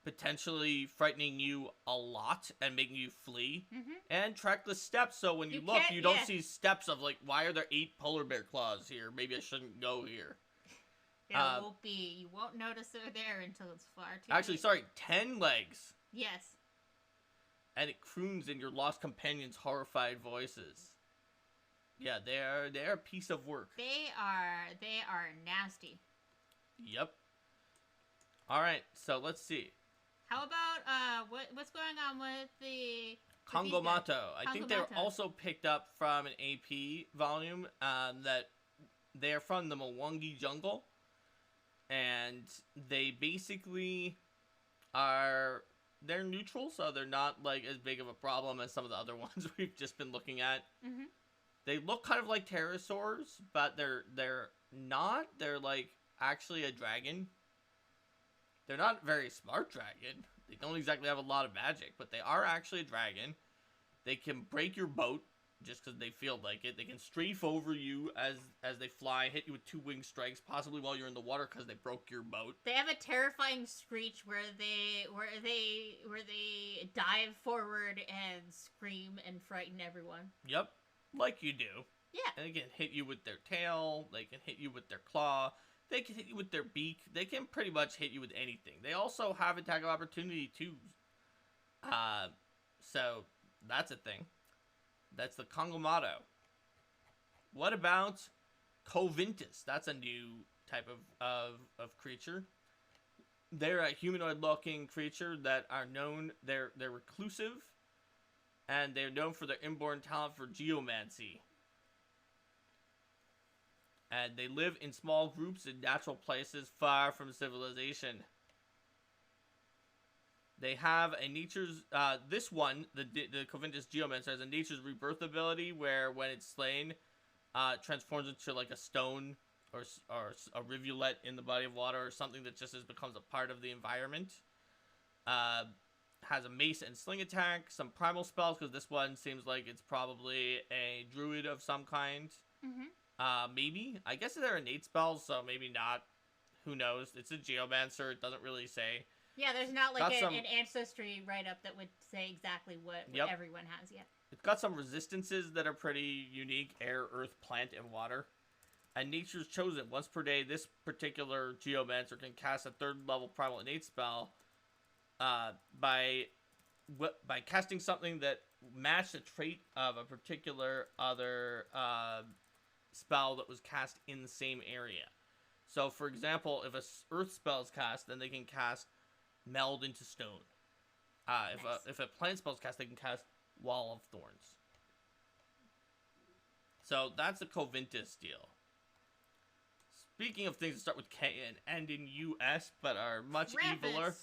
potentially frightening you a lot and making you flee. And track the steps, so when you look, you don't see steps of like, why are there 8 polar bear claws here? Maybe I shouldn't go here. You won't notice they're there until it's far too Actually, late. sorry, 10 legs. Yes. And it croons in your lost companion's horrified voices. Yeah, they're a piece of work. They are nasty. Yep. All right, so let's see. How about what's going on with the Kongomato? I think they're Kongomato. also picked up from an AP volume that they're from the Mwangi jungle, and they basically they're neutral, so they're not like as big of a problem as some of the other ones we've just been looking at. They look kind of like pterosaurs, but they're not. They're like actually a dragon. They're not a very smart dragon. They don't exactly have a lot of magic, but they are actually a dragon. They can break your boat just because they feel like it. They can strafe over you as they fly, hit you with 2 wing strikes, possibly while you're in the water because they broke your boat. They have a terrifying screech where they dive forward and scream and frighten everyone. Yep, like you do. Yeah. And they can hit you with their tail. They can hit you with their claw. They can hit you with their beak. They can pretty much hit you with anything. They also have attack of opportunity too. So that's a thing. That's the Kongomato. What about Coventus? That's a new type of creature. They're a humanoid-looking creature that are known. They're reclusive, and they're known for their inborn talent for geomancy. And they live in small groups in natural places far from civilization. They have a nature's, this one, the Coventus Geomancer, has a nature's rebirth ability where when it's slain, transforms into like a stone or a rivulet in the body of water or something that just becomes a part of the environment. Has a mace and sling attack, some primal spells, because this one seems like it's probably a druid of some kind. Maybe. I guess they're innate spells, so maybe not. Who knows? It's a Geomancer. It doesn't really say. Yeah, there's not like an ancestry write-up that would say exactly what everyone has yet. It's got some resistances that are pretty unique. Air, earth, plant, and water. And Nature's Chosen. Once per day, this particular Geomancer can cast a 3rd level primal innate spell by casting something that matched a trait of a particular other spell that was cast in the same area. So, for example, if a earth spell is cast, then they can cast Meld into Stone. Nice. If a plant spell is cast, they can cast Wall of Thorns. So, that's the Coventus deal. Speaking of things that start with K and end in US, but are much eviler.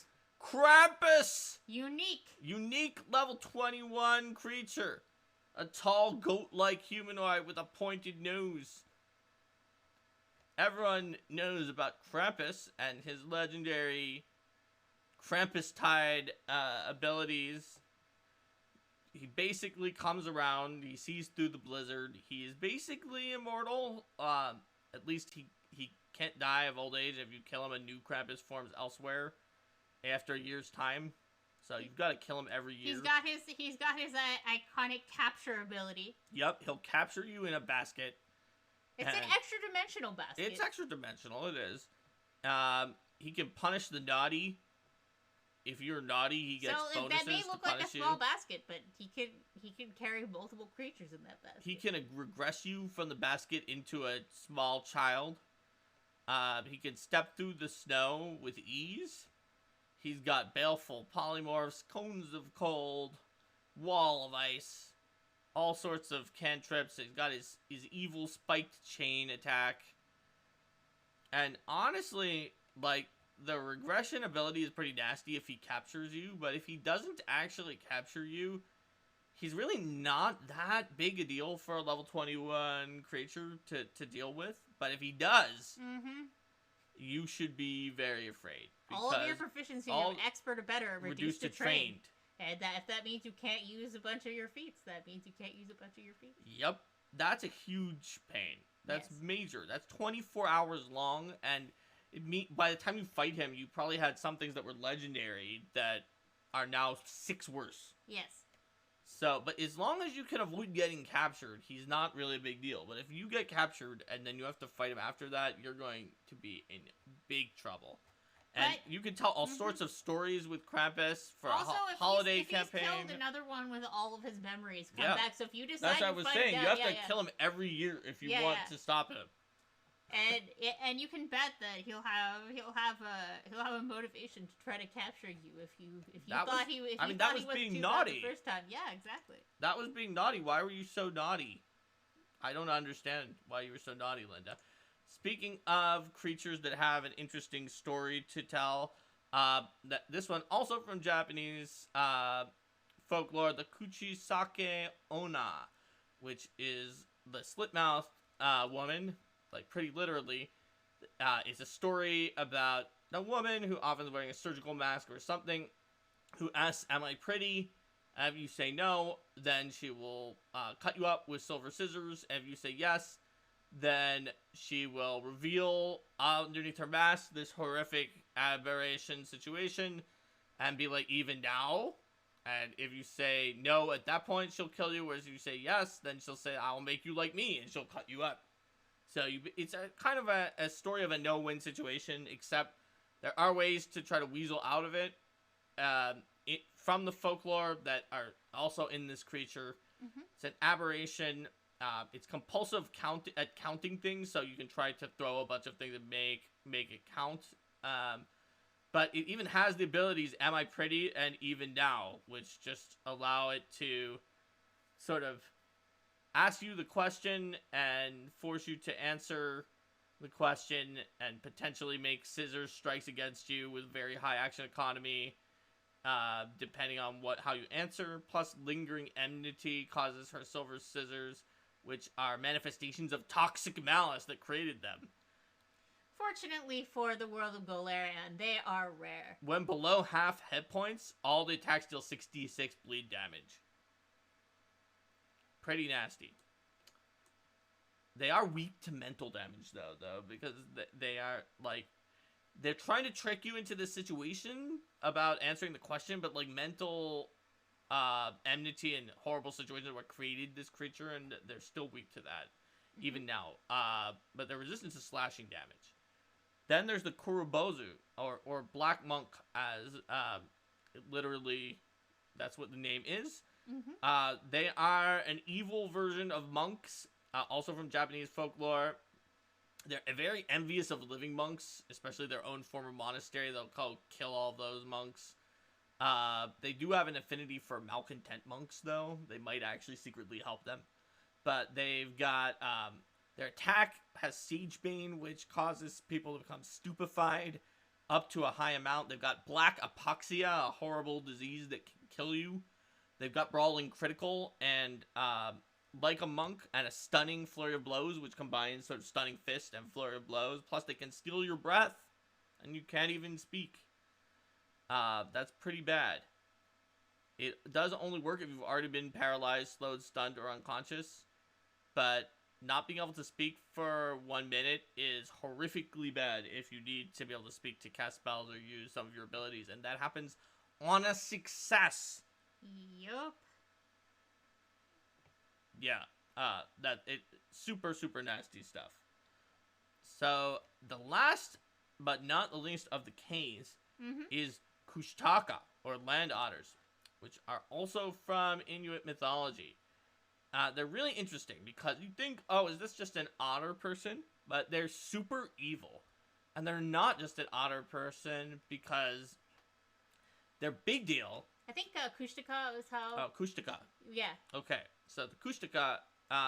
Krampus! Unique level 21 creature. A tall, goat-like humanoid with a pointed nose. everyone knows about Krampus and his legendary Krampus-tide abilities. He basically comes around. He sees through the blizzard. He is basically immortal. At least he can't die of old age. If you kill him, a new Krampus forms elsewhere after a year's time. So you've got to kill him every year. He's got his iconic capture ability. Yep, he'll capture you in a basket. It's an extra dimensional basket. It's extra dimensional. It is. He can punish the naughty. If you're naughty, he gets bonuses to punish you. So that may look like a small basket, but he can carry multiple creatures in that basket. He can regress you from the basket into a small child. He can step through the snow with ease. He's got baleful polymorphs, cones of cold, wall of ice, all sorts of cantrips. He's got his evil spiked chain attack. And honestly, like, the regression ability is pretty nasty if he captures you, but if he doesn't actually capture you, he's really not that big a deal for a level 21 creature to deal with. But if he does, you should be very afraid. All of your proficiency of expert or better reduced to trained. And if that means you can't use a bunch of your feats, that means you can't use a bunch of your feats. Yep. That's a huge pain. That's major. That's 24 hours long, and by the time you fight him, you probably had some things that were legendary that are now 6 worse. Yes. So, but as long as you can avoid getting captured, he's not really a big deal. But if you get captured and then you have to fight him after that, you're going to be in big trouble. And you can tell all sorts of stories with Krampus for a holiday campaign. He's killed another one with all of his memories come back. So if you decide that's what I was saying. You have to kill him every year if you want to stop him. And you can bet that he'll have a motivation to try to capture you if you thought he was being naughty the first time. Yeah, exactly. That was being naughty. Why were you so naughty? I don't understand why you were so naughty, Linda. Speaking of creatures that have an interesting story to tell, this one also from Japanese folklore, the Kuchisake Onna, which is the slit-mouthed woman. Like, pretty literally, it's a story about a woman who often is wearing a surgical mask or something, who asks, "Am I pretty?" And if you say no, then she will cut you up with silver scissors. And if you say yes, then she will reveal underneath her mask this horrific aberration situation and be like, "Even now?" And if you say no at that point, she'll kill you. Whereas if you say yes, then she'll say, "I'll make you like me," and she'll cut you up. So it's a kind of a story of a no-win situation, except there are ways to try to weasel out of it, from the folklore that are also in this creature. It's an aberration. It's compulsive at counting things, so you can try to throw a bunch of things that make it count. But it even has the abilities, "Am I pretty?" and "Even now," which just allow it to sort of ask you the question and force you to answer the question and potentially make scissors strikes against you with very high action economy, depending on how you answer. Plus, lingering enmity causes her silver scissors, which are manifestations of toxic malice that created them. Fortunately for the world of Golarion, they are rare. When below half hit points, all the attacks deal 66 bleed damage. Pretty nasty. They are weak to mental damage, though, because they are, like, they're trying to trick you into this situation about answering the question, but, like, mental enmity and horrible situations are what created this creature, and they're still weak to that, even now. But they're resistant to slashing damage. Then there's the Kurobozu, or Black Monk, as literally, that's what the name is. They are an evil version of monks, also from Japanese folklore. They're very envious of living monks, especially their own former monastery. They'll kill all of those monks. They do have an affinity for malcontent monks, though. They might actually secretly help them. But they've got, their attack has Siegebane, which causes people to become stupefied up to a high amount. They've got Black Apoxia, a horrible disease that can kill you. They've got Brawling Critical, and like a monk and a stunning flurry of blows, which combines sort of stunning fist and flurry of blows. Plus, they can steal your breath, and you can't even speak. That's pretty bad. It does only work if you've already been paralyzed, slowed, stunned, or unconscious. But not being able to speak for 1 minute is horrifically bad if you need to be able to speak to cast spells or use some of your abilities. And that happens on a success. Yup. Yeah. Super, super nasty stuff. So, the last, but not the least of the K's is Kushtaka, or land otters, which are also from Inuit mythology. They're really interesting because you think, oh, is this just an otter person? But they're super evil. And they're not just an otter person because their big deal... I think Kushtaka is how... Oh, Kushtaka. Yeah. Okay, so the Kushtaka,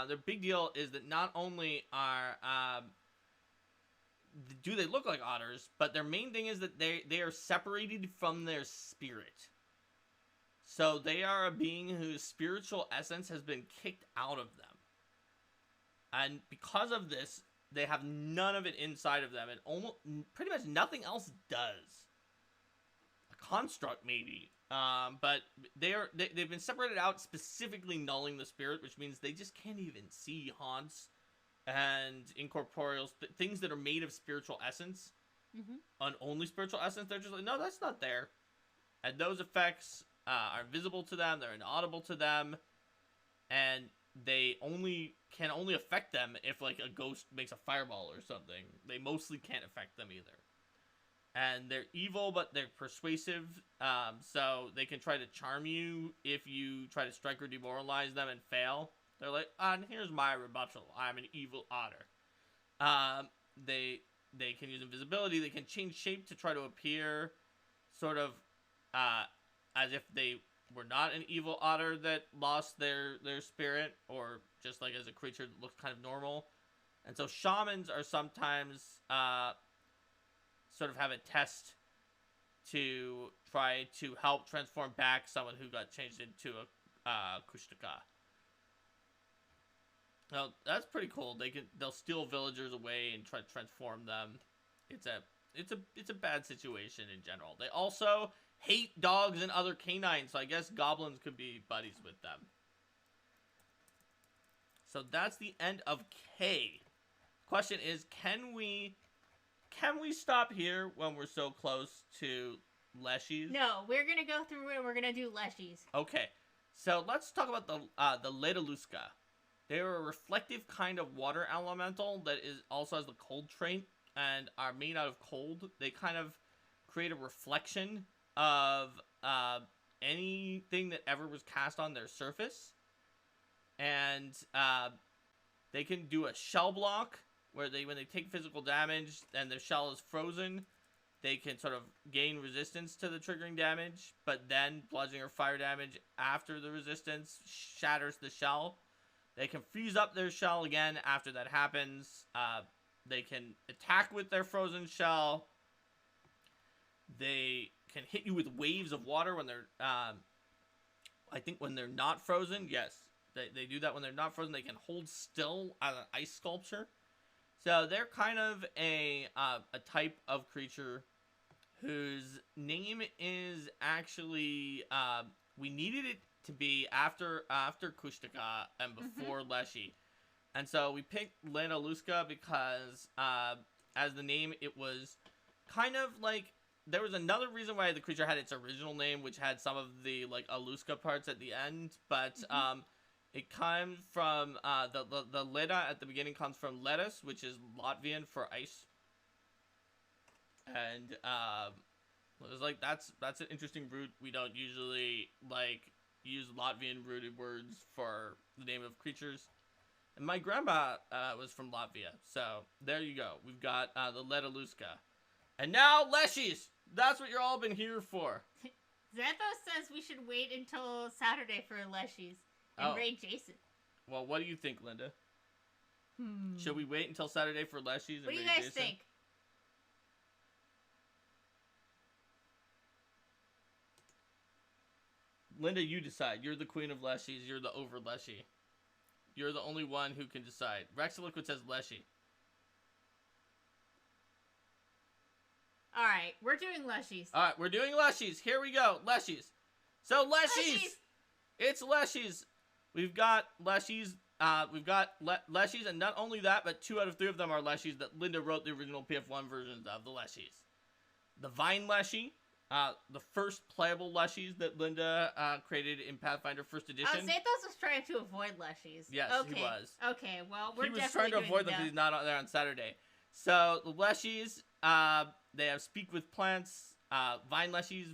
their big deal is that not only are... do they look like otters, but their main thing is that they are separated from their spirit. So they are a being whose spiritual essence has been kicked out of them. And because of this, they have none of it inside of them, and almost pretty much nothing else does. A construct, maybe. But they've been separated out, specifically nulling the spirit, which means they just can't even see haunts and incorporeals, things that are made of spiritual essence, on only spiritual essence. They're just like, no, that's not there. And those effects are invisible to them, they're inaudible to them, and they can only affect them if, like, a ghost makes a fireball or something. They mostly can't affect them either. And they're evil, but they're persuasive, so they can try to charm you if you try to strike or demoralize them and fail. They're like, and here's my rebuttal. I'm an evil otter. They can use invisibility. They can change shape to try to appear sort of as if they were not an evil otter that lost their spirit, or just like as a creature that looks kind of normal. And so shamans are sometimes sort of have a test to try to help transform back someone who got changed into a Kushtaka. Now, that's pretty cool. They'll steal villagers away and try to transform them. It's a bad situation in general. They also hate dogs and other canines, so I guess goblins could be buddies with them. So that's the end of K. Question is, can we stop here when we're so close to Leshies? No, we're gonna go through it. We're gonna do Leshies. Okay, so let's talk about the Ledaluska. They're a reflective kind of water elemental that also has the cold trait and are made out of cold. They kind of create a reflection of anything that ever was cast on their surface. And they can do a shell block, where when they take physical damage and their shell is frozen, they can sort of gain resistance to the triggering damage, but then bludgeoning or fire damage after the resistance shatters the shell. They can freeze up their shell again after that happens. They can attack with their frozen shell. They can hit you with waves of water when they're, I think when they're not frozen. Yes, they do that when they're not frozen. They can hold still as an ice sculpture. So they're kind of a type of creature whose name is actually, we needed it to be after Kushtaka and before Leshy. And so we picked Ledaluska because, as the name, it was kind of like, there was another reason why the creature had its original name, which had some of the, like, Aluska parts at the end, but, it comes from, the Leda at the beginning comes from lettuce, which is Latvian for ice. And, it was like, that's an interesting root. We don't usually, like, use Latvian rooted words for the name of creatures. And my grandma, was from Latvia, so there you go. We've got, the Ledaluska. And now, Leshies! That's what you're all been here for. Xanthos says we should wait until Saturday for Leshies. And raid Jason. Well, what do you think, Linda? Should we wait until Saturday for Leshies and raid Jason? What do you guys think? Linda, you decide. You're the queen of Leshies. You're the over Leshy. You're the only one who can decide. Rex Liquid says Leshy. Alright, we're doing Leshies. Alright, we're doing Leshies. Here we go. Leshies. So, Leshies! It's Leshies. We've got Leshies. Leshies, and not only that, but 2 out of 3 of them are Leshies that Linda wrote the original PF1 versions of the Leshies. The Vine Leshy, the first playable Leshies that Linda created in Pathfinder 1st Edition. Zathos was trying to avoid Leshies. Yes, okay. he was. Okay, well, we're definitely He was trying to avoid them because he's not out there on Saturday. So, the Leshies, they have Speak with Plants. Vine Leshies,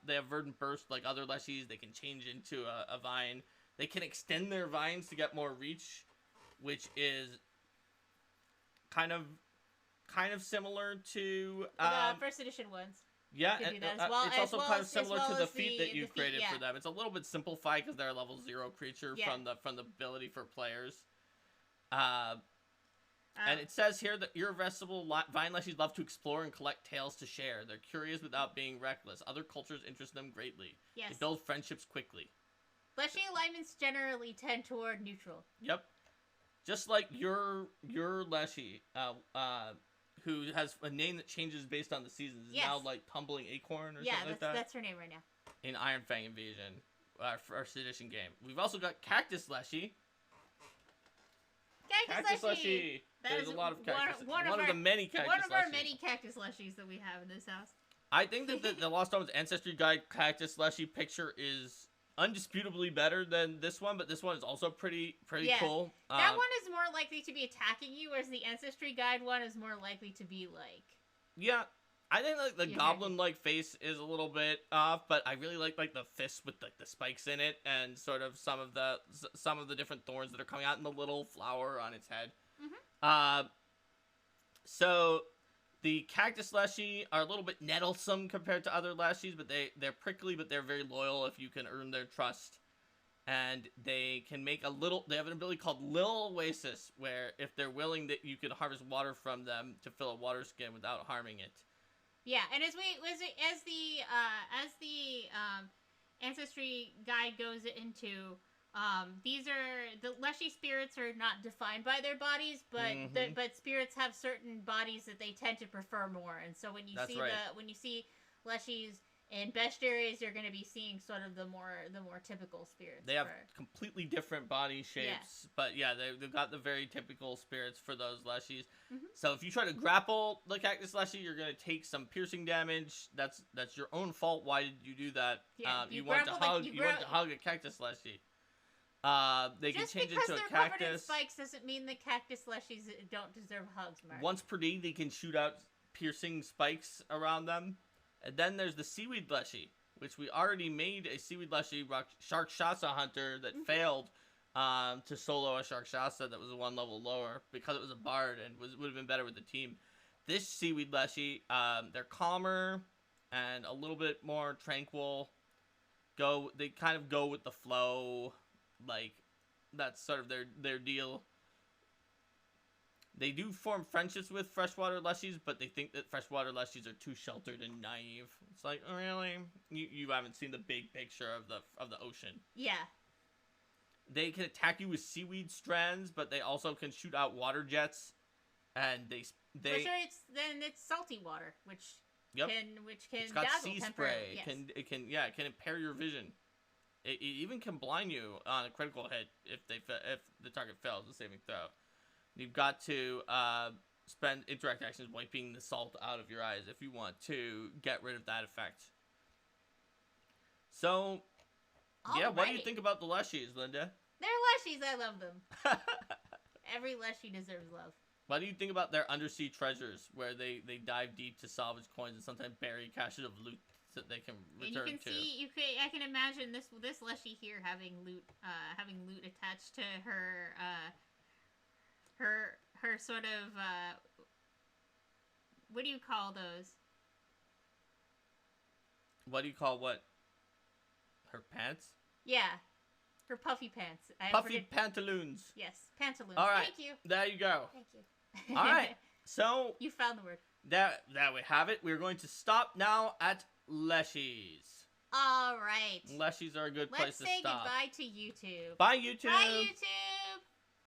they have Verdant Burst like other Leshies. They can change into a vine. They can extend their vines to get more reach, which is kind of similar to the first edition ones. Yeah, and well, it's also kind of similar to the feat that you created yeah. for them. It's a little bit simplified because they're a level 0 creature from the ability for players. And it says here that irreversible vine leshies love to explore and collect tales to share. They're curious without being reckless. Other cultures interest them greatly. Yes. They build friendships quickly. Leshy alignments generally tend toward neutral. Yep. Just like your Leshy, who has a name that changes based on the seasons, is now like Tumbling Acorn or something like that. Yeah, that's her name right now. In Iron Fang Invasion, our first edition game. We've also got Cactus Leshy. Cactus Leshy! There's a lot of cactus. One of the many cactus One of our Leshies. many Cactus Leshies that we have in this house. I think that the Lost Omens Ancestry Guide Cactus Leshy picture is undisputably better than this one, but this one is also pretty cool. That one is more likely to be attacking you, whereas the Ancestry Guide one is more likely to be like... Yeah, I think like the goblin-like face is a little bit off, but I really like the fist with like the spikes in it and sort of some of the different thorns that are coming out and the little flower on its head. Mm-hmm. So the Cactus Leshy are a little bit nettlesome compared to other Leshies, but they're prickly, but they're very loyal if you can earn their trust. And they can make they have an ability called Lil Oasis, where if they're willing, that you can harvest water from them to fill a water skin without harming it. Yeah, and as the Ancestry Guide goes into, these are the Leshy spirits are not defined by their bodies, but but spirits have certain bodies that they tend to prefer more, and so when you see Leshies in Bestiaries, you're going to be seeing sort of the more typical spirits. They have completely different body shapes, but yeah, they've got the very typical spirits for those Leshies. Mm-hmm. So if you try to grapple the Cactus Leshy, you're going to take some piercing damage. That's your own fault. Why did you do that? Yeah, you want to hug a Cactus Leshy. They can change into a cactus. Just because they're covered in spikes doesn't mean the Cactus Leshies don't deserve hugs, Mark. Once per day, they can shoot out piercing spikes around them. And then there's the Seaweed Leshy, which we already made a Seaweed Leshy Sharkshasa hunter that failed to solo a Sharkshasa that was 1 level lower because it was a bard and would have been better with the team. This Seaweed Leshy, they're calmer and a little bit more tranquil. They kind of go with the flow, like that's sort of their deal. They do form friendships with freshwater Leshies, but they think that freshwater Leshies are too sheltered and naive. It's like, oh, really? You haven't seen the big picture of the ocean. Yeah. They can attack you with seaweed strands, but they also can shoot out water jets, and they it's salty water, which can it's got dazzle sea spray. Yes. It can impair your vision. It even can blind you on a critical hit if the target fails the saving throw. You've got to spend interact actions wiping the salt out of your eyes if you want to get rid of that effect. So, what do you think about the Leshies, Linda? They're Leshies, I love them. Every Leshie deserves love. What do you think about their undersea treasures, where they dive deep to salvage coins and sometimes bury caches of loot that they can return to? I can imagine this Leshie here having loot attached to her her sort of what do you call those? What do you call what? Her pants? Yeah. Her puffy pants. Puffy pantaloons. Yes, pantaloons. All right. Thank you. There you go. Thank you. All right. So you found the word. That we have it. We're going to stop now at Leshies. All right. Leshies are a good place to stop. Let's say goodbye to YouTube. Bye, YouTube. Bye, YouTube.